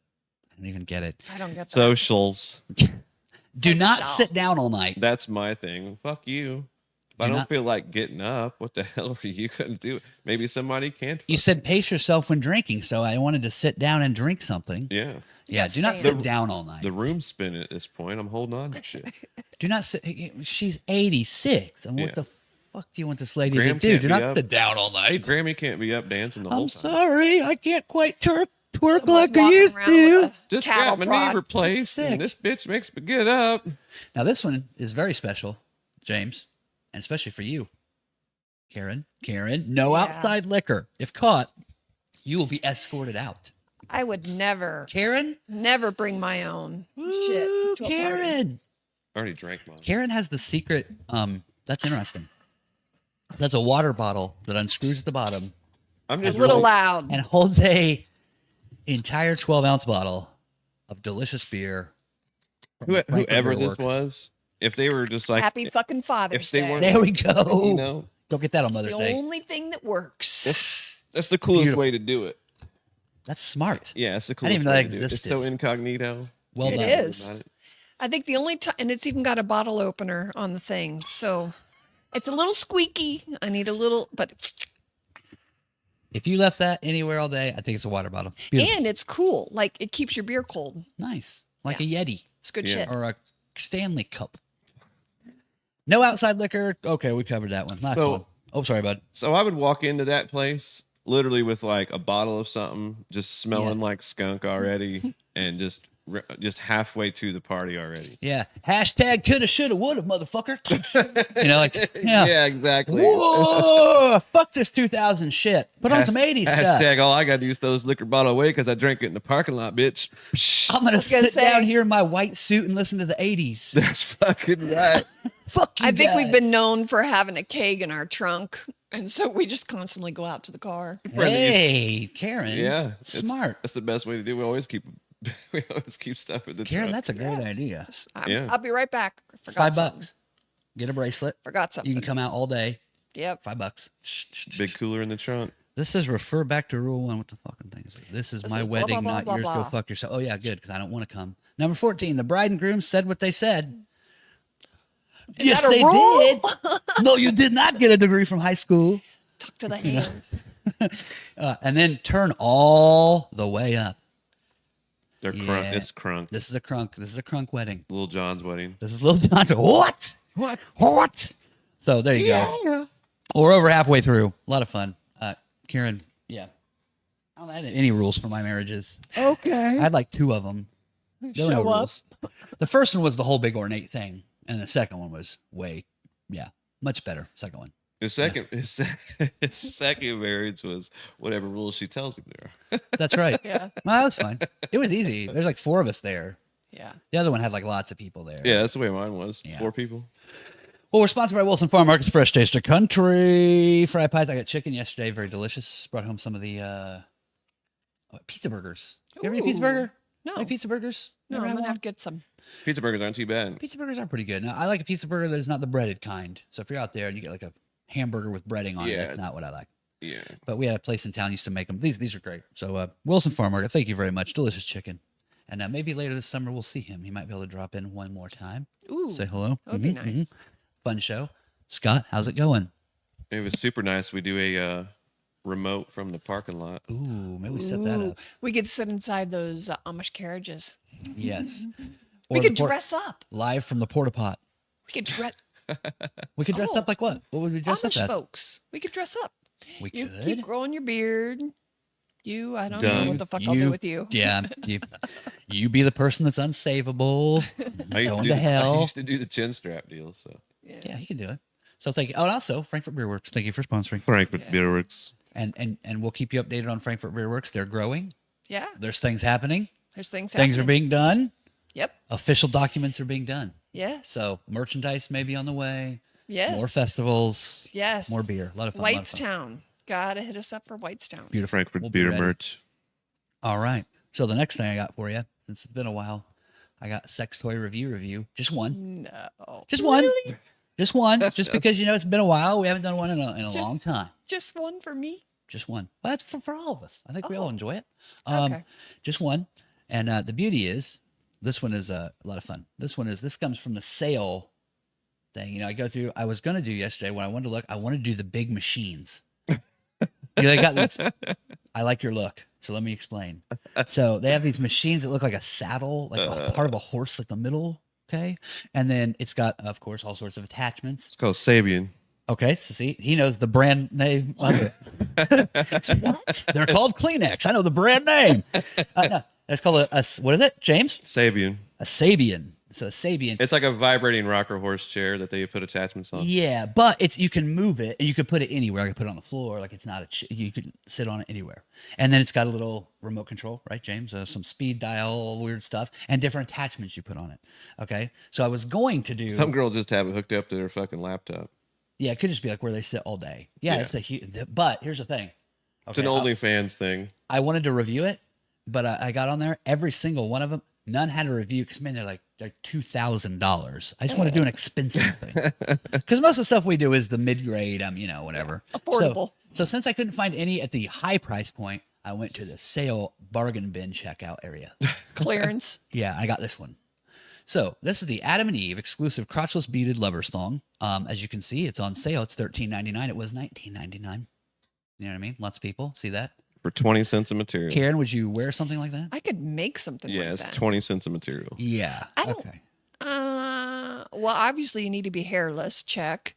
I don't even get it. I don't get that. Socials. Do not Social. sit down all night. That's my thing. Fuck you. If Do I don't not- feel like getting up, what the hell are you gonna do? Maybe somebody can't. You said pace yourself when drinking, so I wanted to sit down and drink something. Yeah. Yeah, do not stand. sit down all night. The room's spinning at this point. I'm holding on to shit. Do not sit. She's 86. And Yeah. what the fuck do you want this lady Graham to do? can't Do be not up. sit down all night. Grammy can't be up dancing the whole I'm time. sorry, I can't quite twerk Someone's like I walking used around to. with a Just cattle got my prod. knee replaced, Sick. and this bitch makes me get up. Now this one is very special, James, and especially for you, Karen. Karen, no Yeah. outside liquor. If caught, you will be escorted out. I would never Karen, bring my own Woo, shit to a party. Karen. I already drank mine. Karen has the secret. That's interesting. That's a water bottle that unscrews at the bottom I'm A just little really- loud. and holds a entire 12-ounce bottle of delicious beer. from the Frankfurt Whoever Beer this Works. was, if they were just like, Happy fucking Father's if they Day. weren't- There we go. you know, Don't get that on It's Mother's the Day. only thing that works. that's the coolest Beautiful. way to do it. That's smart. Yeah, it's the I coolest didn't even know way that to do it. It's existed. so incognito. Well It done. is. About it. I think the only time, and it's even got a bottle opener on the thing. So it's a little squeaky. I need a little, but, If you left that anywhere all day, I think it's a water bottle. Beautiful. and it's cool. Like it keeps your beer cold. Nice. Like a Yeti It's good Yeah. shit. or a Stanley Cup. No outside liquor. Okay, we covered that one. Last So- one. Oh, sorry, bud. So I would walk into that place literally with like a bottle of something, just smelling like skunk already, and just halfway to the party already. Yeah. Hashtag coulda, shoulda, woulda, motherfucker. You know, like, yeah. Yeah, exactly. Whoa, fuck this 2000 shit. Put on some 80s stuff. Hashtag all I gotta do is throw this liquor bottle away because I drank it in the parking lot, bitch. I'm gonna gonna sit say- down here in my white suit and listen to the 80s. That's fucking right. Fuck you I think we've guys. been known for having a keg in our trunk. And so we just constantly go out to the car. Hey, Karen. Yeah, it's- Smart. That's the best way to do. We always keep stuff in the Karen, trunk. that's a great idea. Yeah. I'll be right back. I forgot something. $5. Get a bracelet. Forgot something. You can come out all day. Yep. $5. Big cooler in the trunk. This says refer back to rule 1. What the fucking thing is it? This is This my is blah, wedding, blah, not blah, yours. blah, Go blah. fuck yourself. Oh yeah, good, because I don't want to come. Number 14. The bride and groom said what they said. Is yes, that a they rule? did. No, you did not get a degree from high school. Talk to the hand. And then turn all the way up. They're Yeah. It's crunk. This is a crunk. This is a crunk wedding. Little John's wedding. This is Little John. What? What? So there you go. We're over halfway through. A lot of fun. Karen, yeah. I don't have any rules for my marriages. Okay. I had like 2 of them. There were no Show up. rules. The first one was the whole big ornate thing, and the second one was much better. Second one. His second marriage was whatever rules she tells him there. That's right. Yeah. Well, that was fun. It was easy. There's like 4 of us there. Yeah. The other one had like lots of people there. Yeah, that's the way mine was. Yeah. 4 people. Well, we're sponsored by Wilson Farm Market's Fresh Taste of Country. Fried pies. I got chicken yesterday. Very delicious. Brought home some of the pizza burgers. You ever eat a pizza Ooh. burger? No. Like pizza burgers? No, Never I'm had gonna one? have to get some. Pizza burgers aren't too bad. Pizza burgers are pretty good. Now, I like a pizza burger that is not the breaded kind. So if you're out there and you get like a hamburger with breading on it, Yeah. that's not what I like. Yeah. But we had a place in town used to make them. These are great. So Wilson Farm Market, thank you very much. Delicious chicken. And maybe later this summer we'll see him. He might be able to drop in one more time. Ooh. Say hello. That would be Mhm, nice. mhm. Fun show. Scott, how's it going? It was super nice. We do a remote from the parking lot. Ooh, maybe we set that Ooh. up. We could sit inside those Amish carriages. Yes. We Or could the dress up. live from the porta pot. We could dress We could dress Oh. up like what? What would we dress Amish up as? folks. We could dress up. We You could. keep growing your beard. I don't Done. know what the fuck I'll do with you. Yeah, you be the person that's unsavable. Going to I hell. used to do the chin strap deal. So Yeah, he can do it. So thank you. Oh, and also Frankfurt Beer Works. Thank you for sponsoring. Frankfurt Beer Works. And we'll keep you updated on Frankfurt Beer Works. They're growing. Yeah. There's things happening. There's things Things are happening. being done. Yep. Official documents are being done. Yes. So merchandise may be on the way. yes. More festivals. Yes. More beer. A lot of fun. a lot of fun. Whitestown. Gotta hit us up for Whitestown. Beautiful. Frankfurt We'll be Beer ready. merch. All right. So the next thing I got for you, since it's been a while, I got sex toy review. Just one. No. Just one. Really? Just one. Just because it's been a while. We haven't done one in a long time. Just one for me? Just one. Well, that's for all of us. I think we all Oh. enjoy it. Okay. Just one. And the beauty is, this one is a lot of fun. This comes from the sale thing. I go through. I was going to do yesterday when I wanted to look. I wanted to do the big machines. They got this. I like your look. So let me explain. So they have these machines that look like a saddle, like a part of a horse, like the middle. Okay. And then it's got, of course, all sorts of attachments. It's called Sabian. Okay. So see, he knows the brand name. It's what? They're called Kleenex. I know the brand name. No, that's called a what is it, James? Sabian. A Sabian. So a Sabian. It's like a vibrating rocker horse chair that they put attachments on. Yeah, but you can move it and you can put it anywhere. I can put it on the floor. Like it's not you can sit on it anywhere. And then it's got a little remote control, right, James? Some speed dial, weird stuff, and different attachments you put on it. Okay, so I was going to do. Some girls just have it hooked up to their fucking laptop. Yeah, it could just be like where they sit all day. Yeah, Yeah. it's a huge. But here's the thing. It's an OnlyFans thing. I wanted to review it, but I got on there. Every single one of them, none had a review because man, they're $2,000. I just want to do an expensive thing because most of the stuff we do is the mid grade. Whatever, affordable. So since I couldn't find any at the high price point, I went to the sale bargain bin checkout area. Clearance. Yeah, I got this one. So this is the Adam and Eve exclusive crotchless beaded lovers thong. As you can see, it's on sale. It's $13.99. It was $19.99. You know what I mean? Lots of people see that. For 20 cents of material. Karen, would you wear something like that? I could make something Yeah, like it's that. 20 cents of material. Yeah. I don't- Okay. Well, obviously you need to be hairless. Check.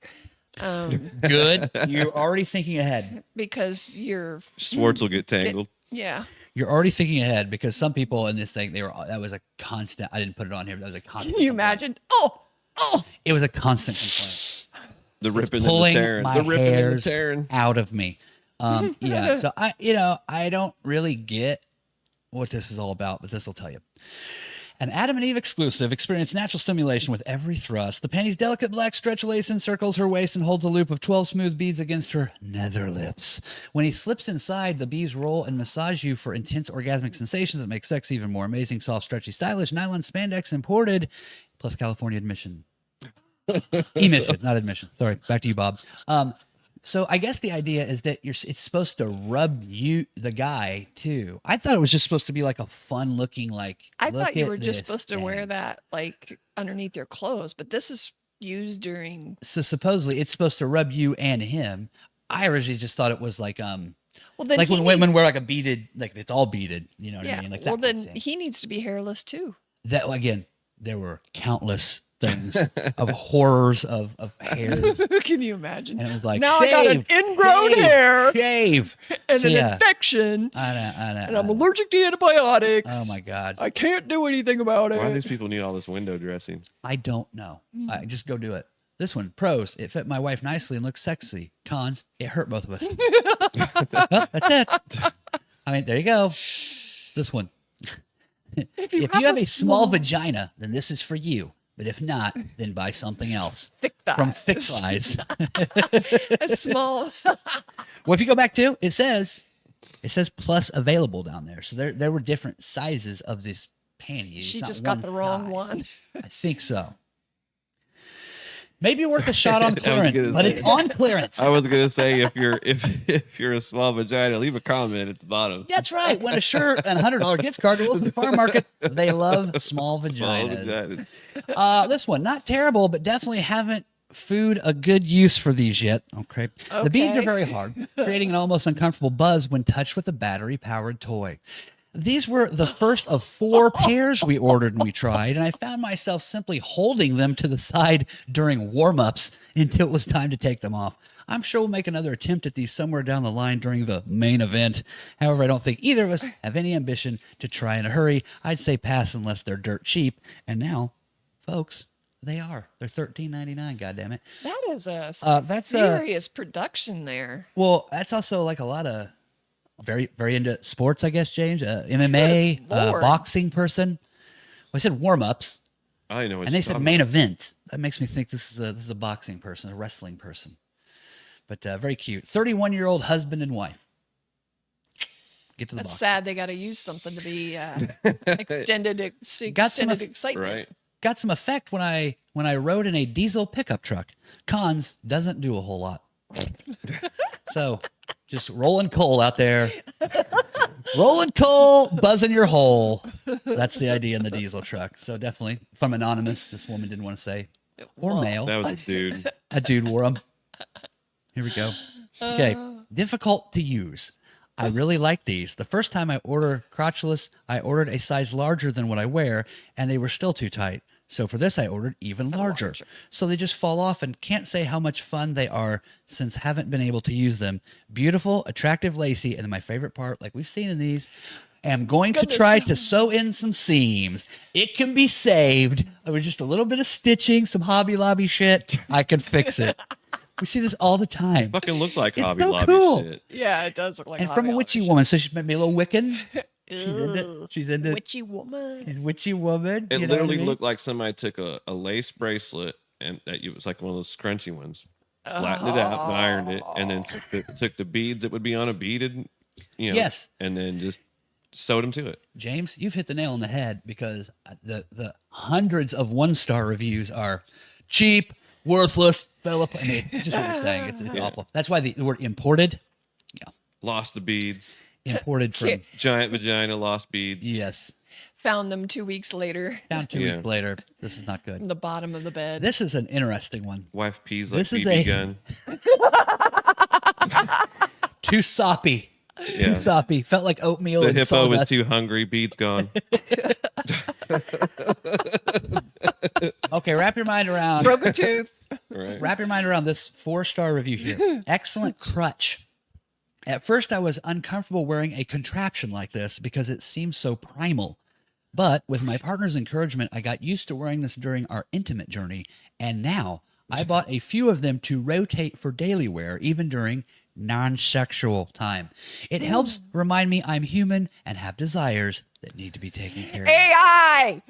Good. You're already thinking ahead. Because you're Swartz will get tangled. yeah. You're already thinking ahead because some people in this thing, that was a constant. I didn't put it on here, but that was a constant. Can you complaint. imagine? Oh, It was a constant complaint. The It's ripping and the pulling tearing. my The ripping and the hairs tearing. out of me. Yeah. So I don't really get what this is all about, but this will tell you. An Adam and Eve exclusive, experience natural stimulation with every thrust. The panty's delicate black stretch lace encircles her waist and holds a loop of 12 smooth beads against her nether lips. When he slips inside, the bees roll and massage you for intense orgasmic sensations that make sex even more amazing, soft, stretchy, stylish. Nylon spandex imported, plus California admission. Emission, not admission. Sorry, back to you, Bob. So I guess the idea is that it's supposed to rub you, the guy, too. I thought it was just supposed to be like a fun looking, like. I look thought you at were just this supposed to wear thing. that like underneath your clothes, but this is used during. So supposedly it's supposed to rub you and him. I originally just thought it was like Well, then like he when women wear like a beaded, like it's all beaded. You know what yeah. I mean? Like Well, that kind of then thing. he needs to be hairless too. That again, there were countless things of horrors of hairs. Can you imagine? And it was like, now I got an shave, ingrown shave, hair shave, and So, an yeah. infection, I know, and I'm allergic to antibiotics. Oh my god, I can't do anything about Why do it. these people need all this window dressing? I don't know. Hmm. I just go do it. This one, pros: it fit my wife nicely and looked sexy. Cons: it hurt both of us. Well, that's it. I mean, there you go. This one. If you have a small vagina, then this is for you. But if not, then buy something else. Thick From thighs. Thick Thighs. A small. Well, if you go back to it says plus available down there. So there were different sizes of this panty. It's She not just got the wrong size. one. I think so. Maybe worth a shot on I was clearance, gonna but say- it's on clearance. I was gonna say if you're a small vagina, leave a comment at the bottom. That's right. Win a shirt and $100 gift card to Wilson Farm Market. They love small Small vaginas. vaginas. This one, not terrible, but definitely haven't food a good use for these yet. Okay. The beads are Okay. very hard, creating an almost uncomfortable buzz when touched with a battery-powered toy. These were the first of 4 pairs we ordered and we tried, and I found myself simply holding them to the side during warm-ups until it was time to take them off. I'm sure we'll make another attempt at these somewhere down the line during the main event. However, I don't think either of us have any ambition to try in a hurry. I'd say pass unless they're dirt cheap. And now, folks, they are. They're $13.99, goddammit. That is a that's, serious production there. Well, that's also like a lot of very, very into sports, I guess, James. MMA, Good Lord. boxing person. Well, I said warm-ups, I didn't know what and you're they said talking main event. That makes me think this is a boxing person, a wrestling person. But very cute. 31-year-old husband and wife. Get to the That's box. sad. They got to use something to be extended, Got some extended of- excitement. Right. Got some effect when I rode in a diesel pickup truck. Cons, doesn't do a whole lot. So just rolling coal out there. Rolling coal, buzzing your hole. That's the idea in the diesel truck. So definitely from anonymous. This woman didn't want to say. Or male. That was a dude. A dude wore them. Here we go. Okay. Difficult to use. I really like these. The first time I ordered crotchless, I ordered a size larger than what I wear, and they were still too tight. So for this, I ordered even larger. So they just fall off, and can't say how much fun they are since haven't been able to use them. Beautiful, attractive, lacy, and then my favorite part, like we've seen in these, am going to Goodness. try to sew in some seams. It can be saved. With just a little bit of stitching, some Hobby Lobby shit. I can fix it. We see this all the time. Fucking look like It's Hobby so Lobby cool. shit. Yeah, it does look like. And Hobby from a Lobby witchy shit. woman, so she's maybe a little Wiccan. Ew. She's into Witchy woman. she's witchy woman. It you know what I literally mean? looked like somebody took a lace bracelet and it was like one of those scrunchy ones, flattened it out and ironed it, and then took the beads that would be on a beaded, Yes. and then just sewed them to it. James, you've hit the nail on the head because the hundreds of 1-star reviews are cheap, worthless, fell apart. I mean, just what you're saying. It's awful. That's why the word imported. Yeah, Lost the beads. imported from. Giant vagina, lost beads. Yes. Found them 2 weeks later Found 2 Yeah. weeks later. This is not in good. the bottom of the bed. This is an interesting one. Wife pees like This is BB a- gun. Too soppy. Yeah. Too soppy. Felt like oatmeal The and hippo was sawdust. too hungry. Beads gone. Okay, wrap your mind around. Broke a tooth. Right. Wrap your mind around this 4-star review here. Excellent crutch. At first, I was uncomfortable wearing a contraption like this because it seems so primal. But with my partner's encouragement, I got used to wearing this during our intimate journey. And now I bought a few of them to rotate for daily wear, even during non-sexual time. It helps remind me I'm human and have desires that need to be taken care of. AI.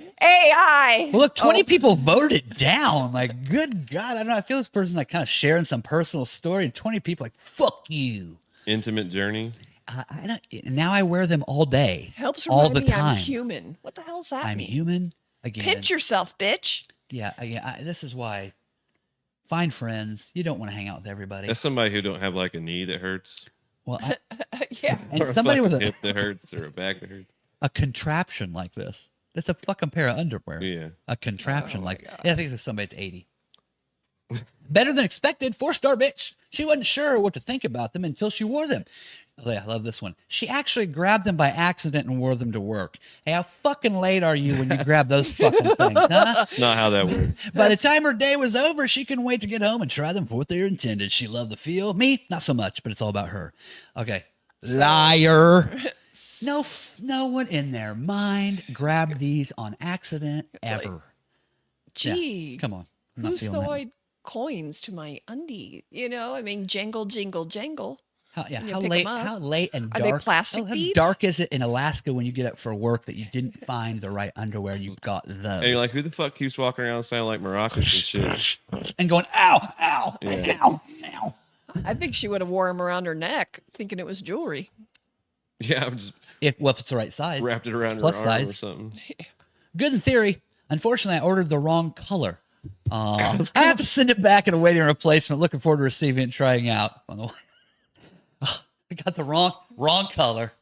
Well, look, 20 people voted it down. Like, good God. I don't know. I feel this person like kind of sharing some personal story, and 20 people like, fuck you. Intimate journey. I don't, now I wear them all day. Helps all remind the me time. I'm human. What the hell's that I'm mean? human again. Pinch yourself, bitch. Yeah, this is why. Find friends. You don't want to hang out with everybody. That's somebody who don't have like a knee that hurts, Well, Yeah. and or somebody a with hip that hurts, or a back that hurts. a contraption like this. That's a fucking pair of underwear. Yeah. A contraption Oh my like God. yeah, I think it's somebody that's 80. Better than expected. 4-star bitch. She wasn't sure what to think about them until she wore them. Oh, yeah, I love this one. She actually grabbed them by accident and wore them to work. Hey, how fucking late are you when you grab those fucking things, huh? That's not how that works. By the time her day was over, she couldn't wait to get home and try them for what they were intended. She loved the feel. Me, not so much, but it's all about her. Okay. Liar. No one in their mind grabbed these on accident ever. Yeah, Gee. come on. I'm not Who feeling that. sewed coins to my undie? You know, I mean, jangle, jingle, jangle. How when you how pick late 'em up. how late and Are dark they plastic how beads? dark is it in Alaska when you get up for work that you didn't find the right underwear? You got those And you're like, who the fuck keeps walking around sounding like maracas and shit? and going ow ow Yeah. ow ow. I think she would have wore them around her neck, thinking it was jewelry. Yeah, I'm just If it's the right size, wrapped it around Plus her arm or size. something. good in theory. Unfortunately, I ordered the wrong color. I have to send it back in a waiting replacement. Looking forward to receiving it and trying out. On the way. I got the wrong color.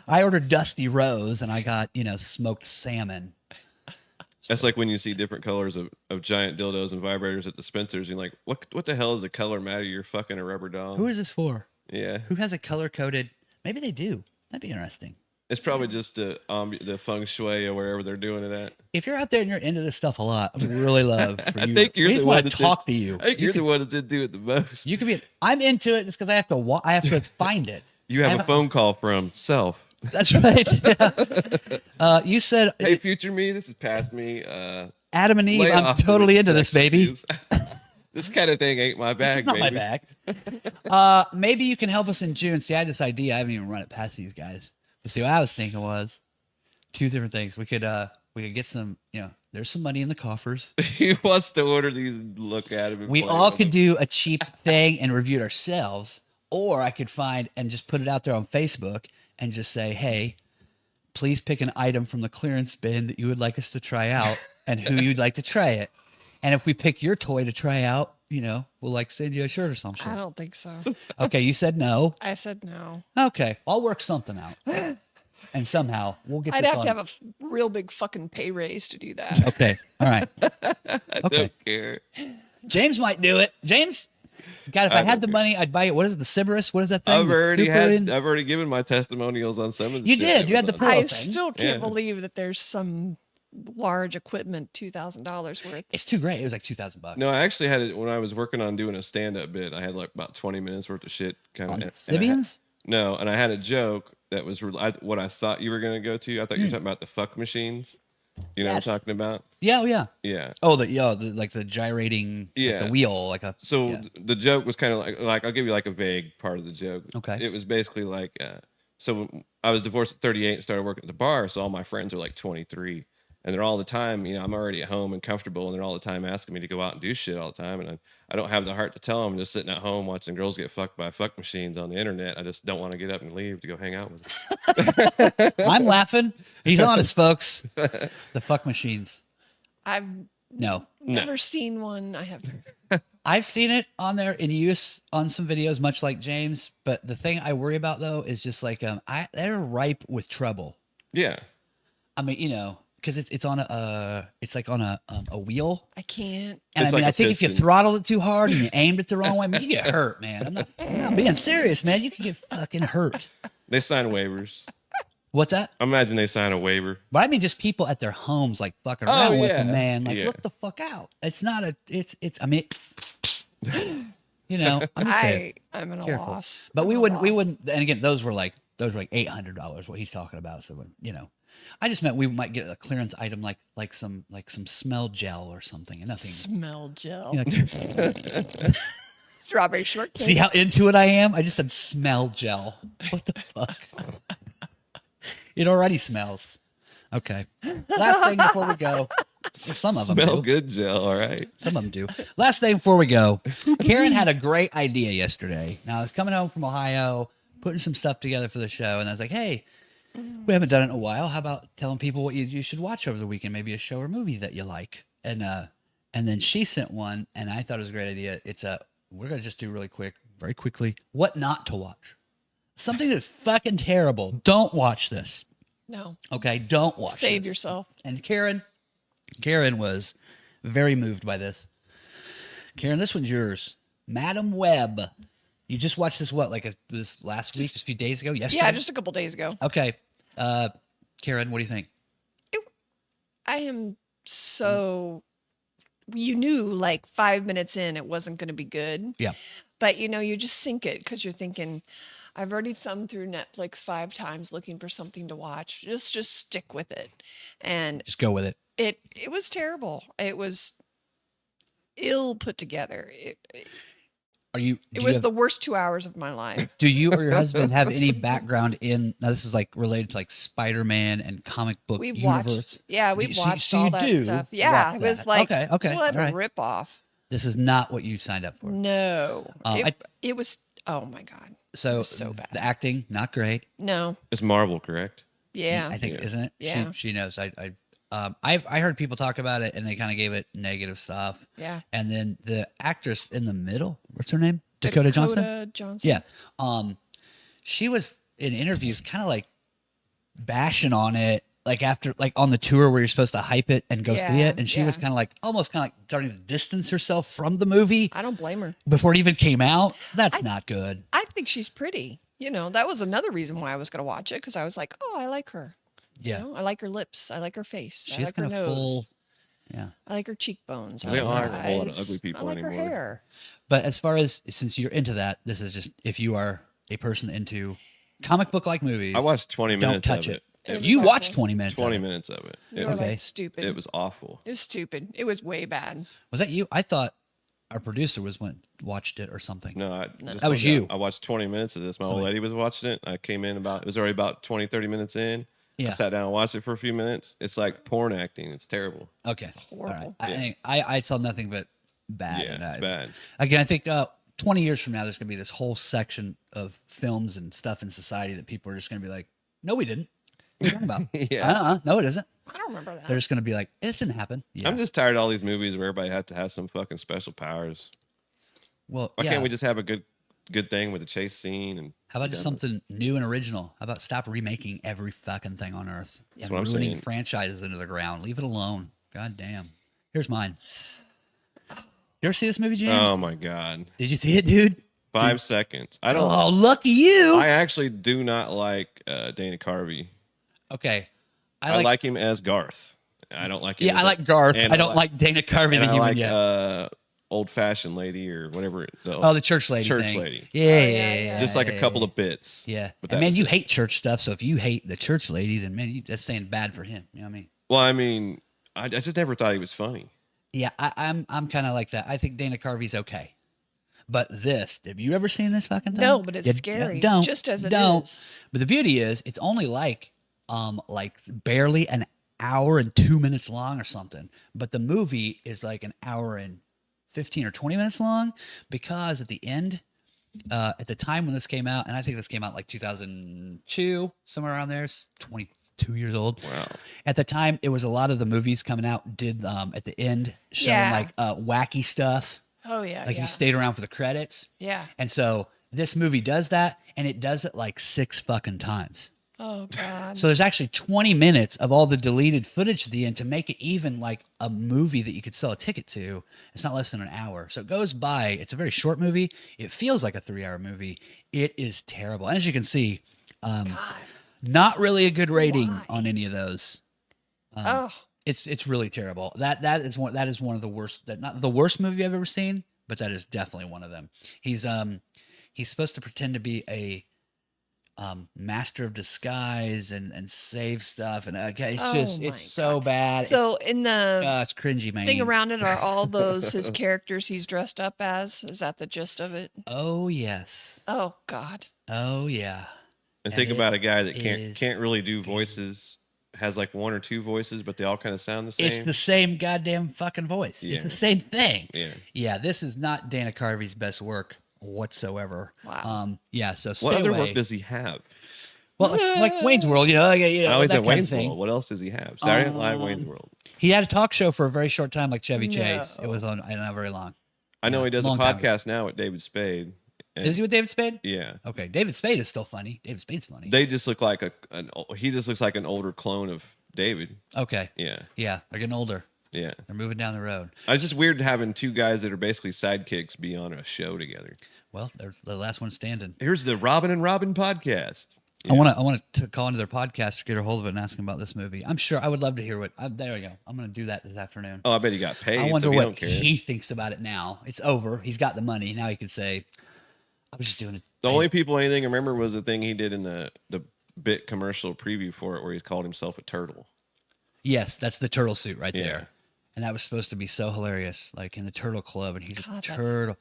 I ordered dusty rose and I got, smoked salmon. That's like when you see different colors of giant dildos and vibrators at the Spencers. You're like, what the hell does the color matter? You're fucking a rubber doll. Who is this for? Yeah, Who has a color coded? Maybe they do. That'd be interesting. it's probably just the feng shui or wherever they're doing it at. If you're out there and you're into this stuff a lot, I would really love for you. I think you're we the just one want that's to talk to you. I think you're the one that's into it the most. You could be. I'm into it just because I have to. I have to find it. You have I a phone call from self. That's right. Yeah. You said, Hey, future me, this is past me. Adam and Eve. Lay I'm off of totally this into this, section, baby. please. This kind of thing ain't my bag, Not baby. my bag. Maybe you can help us in June. See, I had this idea. I haven't even run it past these guys. But see, what I was thinking was 2 different things. We could get some. There's some money in the coffers. He wants to order these and look at them. And We play all with could them. do a cheap thing and review it ourselves, or I could find and just put it out there on Facebook and just say, "Hey, please pick an item from the clearance bin that you would like us to try out, and who you'd like to try it." And if we pick your toy to try out, we'll send you a shirt or some shit. I don't think so. Okay, you said no. I said no. Okay, I'll work something out, and somehow we'll get. I'd this have on. to have a real big fucking pay raise to do that. Okay, all right. I Okay. don't care. James might do it. James, God, if I, I had the don't money, I'd buy it. What is it, the Sybaris? What is that thing? I've The already Cooper? I've already given my testimonials on some of the You shit did. that You had was the on pro- there. I thing. still can't Yeah. believe that there's some large equipment $2,000 worth. It's too great. It was like $2,000. No, I actually had it when I was working on doing a stand-up bit. I had like about 20 minutes worth of shit kind On of Sibians? No, and I had a joke that was what I thought you were gonna go to. I thought you were talking about the fuck machines. You know Yes. what I'm talking about? Yeah, yeah. Yeah. Oh, like the gyrating, like Yeah. the wheel, like a. So yeah. the joke was kind of like I'll give you like a vague part of the joke. Okay. It was basically like so I was divorced at 38 and started working at the bar, so all my friends are like 23, and they're all the time, I'm already at home and comfortable, and they're all the time asking me to go out and do shit all the time, and I don't have the heart to tell them. I'm just sitting at home watching girls get fucked by fuck machines on the internet. I just don't want to get up and leave to go hang out with them. I'm laughing. He's honest, folks. The fuck machines. I've No. never seen one. I have. I've seen it on there in use on some videos, much like James. But the thing I worry about though is just like they're ripe with trouble. Yeah. I mean, because it's on it's like on a wheel, I can't. and It's I mean, like a I think if you piston. throttled it too hard and you aimed it the wrong way, I mean, you get hurt, man. I'm not being serious, man. You can get fucking hurt. They sign waivers. What's that? I imagine they sign a waiver. But I mean, just people at their homes, like fucking around with yeah. them, man. Like, Yeah. look the fuck out. It's not a. It's. I mean, I'm just saying. I'm at a Careful. loss. But I'm we at a wouldn't. loss. And again, those were like $800. What he's talking about. So I just meant we might get a clearance item like some smell gel or something, and nothing. Smell gel. Like, Strawberry shortcake. see how into it I am? I just said smell gel. What the fuck? It already smells. Okay. Last thing before we go. Well, some of them Smell do. good gel. All right. Some of them do. Last thing before we go. Karen had a great idea yesterday. Now, I was coming home from Ohio, putting some stuff together for the show, and I was like, hey, we haven't done it in a while. How about telling people what you should watch over the weekend? Maybe a show or movie that you like. And then she sent one, and I thought it was a great idea. We're going to just do very quickly, what not to watch. Something that's fucking terrible. Don't watch this. No. Okay? Don't watch Save this. yourself. And Karen was very moved by this. Karen, this one's yours. Madam Web. You just watched this, this last week, just a few days ago? Yesterday? Yeah, just a couple days ago. Okay. Karen, what do you think? I am so. You knew like 5 minutes in it wasn't going to be good. Yeah. But you just sink it because you're thinking, I've already thumbed through Netflix 5 times looking for something to watch. Just stick with it. And Just go with it. it was terrible. It was ill put together. It was the worst 2 hours of my life. Do you or your husband have any background in, now this is like related to like Spider-Man and comic book We've universe? watched, yeah, we've So- watched so all you that do stuff. Yeah, watch it was that. like, Okay, what all a right. ripoff. This is not what you signed up for. No, I- it was. Oh my god. So, It was so bad. the acting, not great. No, It's Marvel, correct? yeah, I think, Yeah. isn't it? Yeah. She knows. I heard people talk about it and they kind of gave it negative stuff. yeah. And then the actress in the middle, what's her name? Dakota Johnson? Dakota Johnson. Yeah. She was in interviews kind of like bashing on it, like after, like on the tour where you're supposed to hype it and go see Yeah, it. And she was yeah. kind of like, almost kind of like starting to distance herself from the movie I don't blame her. before it even came out. That's not good. I think she's pretty. That was another reason why I was going to watch it because I was like, oh, I like her. Yeah. I like her lips. I like her face. I She's like her kind of nose. full. Yeah. I like her cheekbones. I They like aren't her a whole lot of eyes. ugly people I like her anymore. hair. But as far as, since you're into that, this is just, if you are a person into comic book like movies, I watched 20 don't minutes touch of it. It was You awful. watched 20 minutes. 20 of it. minutes of it. You It, were was, Okay. like stupid. it was awful. It was stupid. It was way bad. Was that you? I thought our producer watched it or something. No, I just That was told you, you. I watched 20 minutes of this. My old lady was watching it. I came in it was already about 20, 30 minutes in. Yeah. I sat down and watched it for a few minutes. It's like porn acting. It's terrible. Okay. horrible. All right. I saw nothing but bad. Yeah, and it's bad. Again, I think 20 years from now, there's going to be this whole section of films and stuff in society that people are just going to be like, no, we didn't. What are you talking about? Yeah. No, it isn't. I don't remember that. They're just going to be like, this didn't happen. Yeah. I'm just tired of all these movies where everybody had to have some fucking special powers. Well, Why yeah. can't we just have a good thing with a chase scene? And How about just something new and original? How about stop remaking every fucking thing on Earth and what I'm ruining saying. franchises into the ground? Leave it alone. God damn. Here's mine. You ever see this movie, James? Oh my god, Did you see it, dude? 5 seconds. I don't. Oh, lucky you. I actually do not like Dana Carvey. Okay. I like him as Garth. I don't like him. Yeah, as I like Garth. and I don't like Dana Carvey, And the I human like yet. old fashioned lady or whatever. Oh, the church lady. Church thing. lady. Yeah. Just like a couple of bits. Yeah. But And that man, was you it. hate church stuff. So if you hate the church lady, then man, that's saying bad for him. You know what I mean? Well, I mean, I just never thought he was funny. Yeah, I'm kind of like that. I think Dana Carvey's okay. But this, have you ever seen this fucking thing? No, but it's scary, Don't. just as it don't. is. But the beauty is, it's only like barely an hour and 2 minutes long or something. But the movie is like an hour and 15 or 20 minutes long because at the end, at the time when this came out, and I think this came out like 2002, somewhere around there, it's 22 years old. Wow. At the time, it was a lot of the movies coming out did at the end showing Yeah. like wacky stuff. Oh yeah. Like yeah. you stayed around for the credits. Yeah. And so this movie does that, and it does it like 6 fucking times. Oh God. So there's actually 20 minutes of all the deleted footage at the end to make it even like a movie that you could sell a ticket to. It's not less than an hour. So it goes by. It's a very short movie. It feels like a 3-hour movie. It is terrible. And as you can see, not really a good rating Why? on any of those. Oh. It's really terrible. That is one of the worst. Not the worst movie I've ever seen, but that is definitely one of them. He's supposed to pretend to be a master of disguise and save stuff, and it's my it's so bad. So in the It's cringy, man. thing around it are all those his characters he's dressed up as. Is that the gist of it? Oh yes. Oh God. Oh yeah. And think about a guy that is can't really do voices, has like 1 or 2 voices, but they all kind of sound the same. It's the same goddamn fucking voice. Yeah. It's the same thing. Yeah. Yeah. This is not Dana Carvey's best work whatsoever. Wow. Yeah. So stay What other away. work does he have? Well, like Wayne's World, you know, Oh, that he's kind at of Wayne's thing. World. What else does he have? Saturday Night Live, Wayne's World. He had a talk show for a very short time, like Chevy Chase. It No. was on, not very long. I know he does a long time ago. podcast now with David Spade. And- Is he with David Spade? Yeah. Okay, David Spade is still funny. David Spade's funny. They just look like he just looks like an older clone of David. Okay. Yeah. Yeah, they're getting older. Yeah. They're moving down the road. It's just weird having 2 guys that are basically sidekicks be on a show together. Well, they're the last one standing. Here's the Robin and Robin podcast. I want to call into their podcast to get a hold of it and ask them about this movie. I'm sure I would love to hear what. There we go. I'm going to do that this afternoon. Oh, I bet he got paid. I wonder so he what don't care. he thinks about it now. It's over. He's got the money. Now he could say, I was just doing it. The only people anything I remember was the thing he did in the bit commercial preview for it where he's called himself a turtle. Yes, that's the turtle suit right Yeah. there. And that was supposed to be so hilarious, like in the Turtle Club, and he's God, a that's turtle.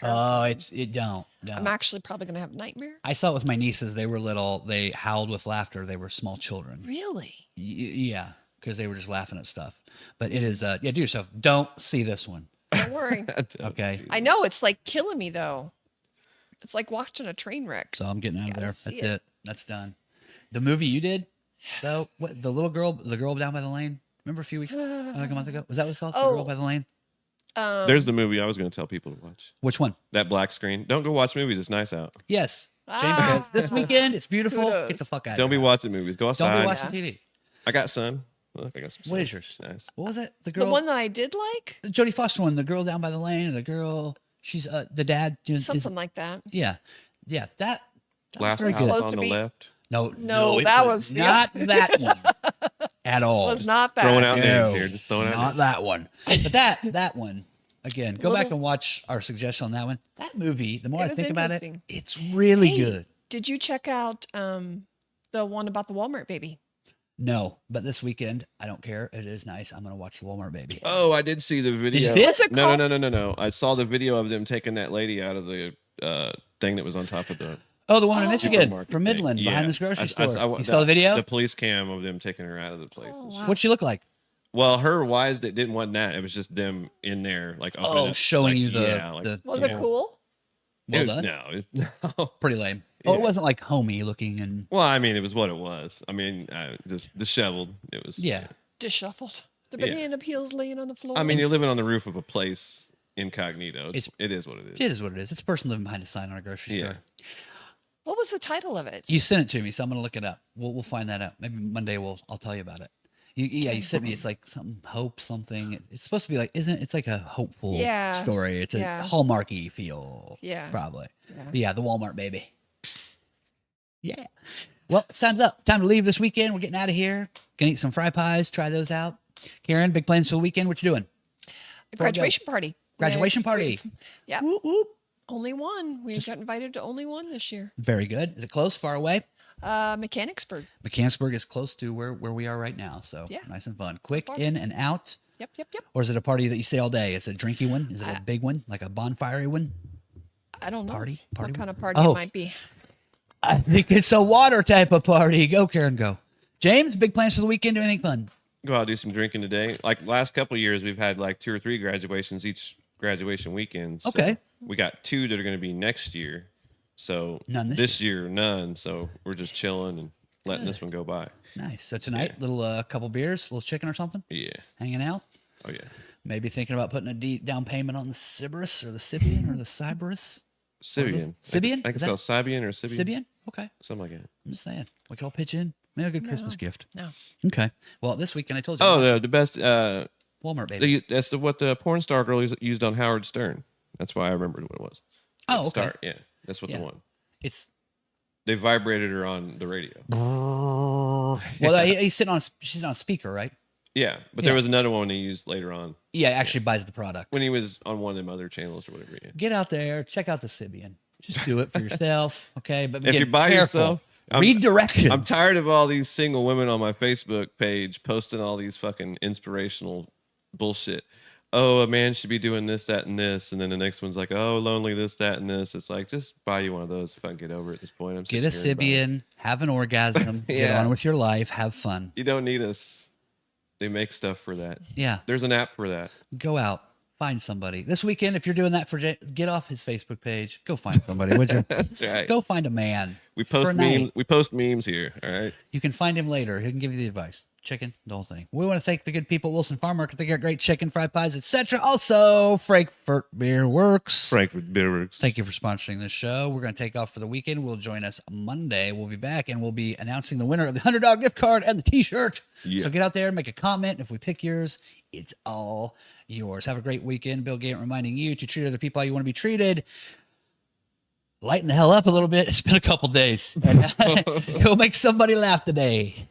Oh, it don't. I'm actually probably gonna have a nightmare. I saw it with my nieces. They were little. They howled with laughter. They were small children. Really? Yeah, because they were just laughing at stuff. But it is. Do yourself. Don't see this one. Don't worry. Okay. I know it's like killing me though. It's like watching a train wreck. So I'm getting out of Gotta there. see That's it. it. That's done. The movie you did, though, what the girl down by the lane. Remember a few weeks, like a month ago? Was that what it's called? The Girl Oh. by the Lane. There's the movie I was going to tell people to watch. Which one? That black screen. Don't go watch movies. It's nice out. Yes. Shane Ah. Burns. This weekend, it's beautiful. Get Kudos. the fuck out. Don't of be your house. watching movies. Go outside. Don't be watching TV. I got sun. Look, I got some sun. What is yours? It's nice. What was it? The The girl. one that I did like, The Jodie Foster one. The girl down by the lane. And the girl. She's the dad. something like that. Yeah. Yeah. That. Last very house good. on Supposed the to be- left. No. it that was the- not that one at all. Was not that. Throwing out No, names here. Just throwing out not names. that one. But that one. Again, go back Little- and watch our suggestion on that one. That movie, the more It I was think about it, interesting. it's really Hey, good. Did you check out the one about the Walmart baby? No, but this weekend, I don't care. It is nice. I'm gonna watch the Walmart baby. Oh, I did see the video. see it? What's it No, called? no. I saw the video of them taking that lady out of the thing that was on top of the Oh, the one in Michigan supermarket from thing. Midland Yeah. behind this grocery store. I- You saw the video? The police cam of them taking her out of the place. Oh, and shit. wow. What'd she look like? Well, her wise that didn't want that. It was just them in there, like opening Oh, up, showing like, you the- yeah, like, the- Was yeah. it cool? Well It- done. No. Pretty lame. Oh, it Yeah. wasn't like homey looking and Well, I mean, it was what it was. I mean, just disheveled. It was. yeah. Disheveled. The Yeah. banana peels laying on the floor. I mean, you're living on the roof of a place incognito. It is what it is. It is what it is. It's a person living behind a sign on a grocery Yeah. store. what was the title of it? You sent it to me, so I'm gonna look it up. We'll find that out. Maybe Monday I'll tell you about it. You sent me. It's like something hope something. It's supposed to be like it's like a hopeful Yeah. story. It's a Yeah. Hallmarky feel. Yeah. Probably. Yeah. But yeah, the Walmart baby. Yeah. Well, it's time's up. Time to leave this weekend. We're getting out of here. Gonna eat some fry pies. Try those out. Karen, big plans for the weekend. What you doing? A graduation party. Graduation party. Yep. Whoop, whoop. Only one. We got invited to only one this year. Very good. Is it close? Far away? Mechanicsburg. Mechanicsburg is close to where we are right now. So Yeah. nice and fun. Quick Far. in and out. Yep. Or is it a party that you stay all day? Is it a drinky one? Is it a big one? Like a bonfire one? I don't know. Party what kind one? of party Oh. it might be. I think it's a water type of party. Go, Karen, go. James, big plans for the weekend? Do anything fun? Go out do some drinking today. Like last couple of years, we've had like 2 or 3 graduations each graduation weekend. So Okay. we got 2 that are going to be next year. So None this year, none. So we're just chilling and letting this one go by. Nice. So tonight, little couple beers, little chicken or something, Yeah. hanging out. Oh yeah. Maybe thinking about putting a down payment on the Sybaris or the Sibian or the Cyberus. Sibian. Sibian? I can Is that- spell Sibian or Sibian. Sibian? Okay. Something like that. I'm just saying. We could all pitch in. Maybe a good Christmas gift. No. Okay. Well, this weekend I told you. Oh, the best. Walmart baby. That's what the porn star girl used on Howard Stern. That's why I remembered what it was. Oh, The okay. Star, yeah, that's what Yeah. the one. It's They vibrated her on the radio. well, he's sitting on. She's on a speaker, right? Yeah, but Yeah. there was another one he used later on Yeah, actually buys the product. when he was on one of them other channels or whatever. Yeah. Get out there, check out the Sibian. Just do it for yourself, okay? But If get you're by careful. yourself, read directions. I'm tired of all these single women on my Facebook page posting all these fucking inspirational bullshit. Oh, a man should be doing this, that, and this, and then the next one's like, oh, lonely, this, that, and this. It's like, just buy you one of those. Fucking get over it at this point. I'm sick Get a of hearing about it. Sibian, have an orgasm, get Yeah. on with your life, have fun. You don't need us. They make stuff for that. Yeah, There's an app for that. go out, find somebody. This weekend, if you're doing that for get off his Facebook page. Go find somebody, would you? That's right. Go find a man. We for a post night. memes. We post memes here. All right. You can find him later. He can give you the advice. Chicken, the whole thing. We want to thank the good people at Wilson Farm Market. They got great chicken, fried pies, etc. Also, Frankfurt Beer Works. Frankfurt Beerworks. Thank you for sponsoring this show. We're going to take off for the weekend. We'll join us Monday. We'll be back and we'll be announcing the winner of the $100 gift card and the t-shirt. Yeah. So get out there and make a comment. If we pick yours, it's all yours. Have a great weekend. Bill Gant reminding you to treat other people how you want to be treated. Lighten the hell up a little bit. It's been a couple days. It'll make somebody laugh today.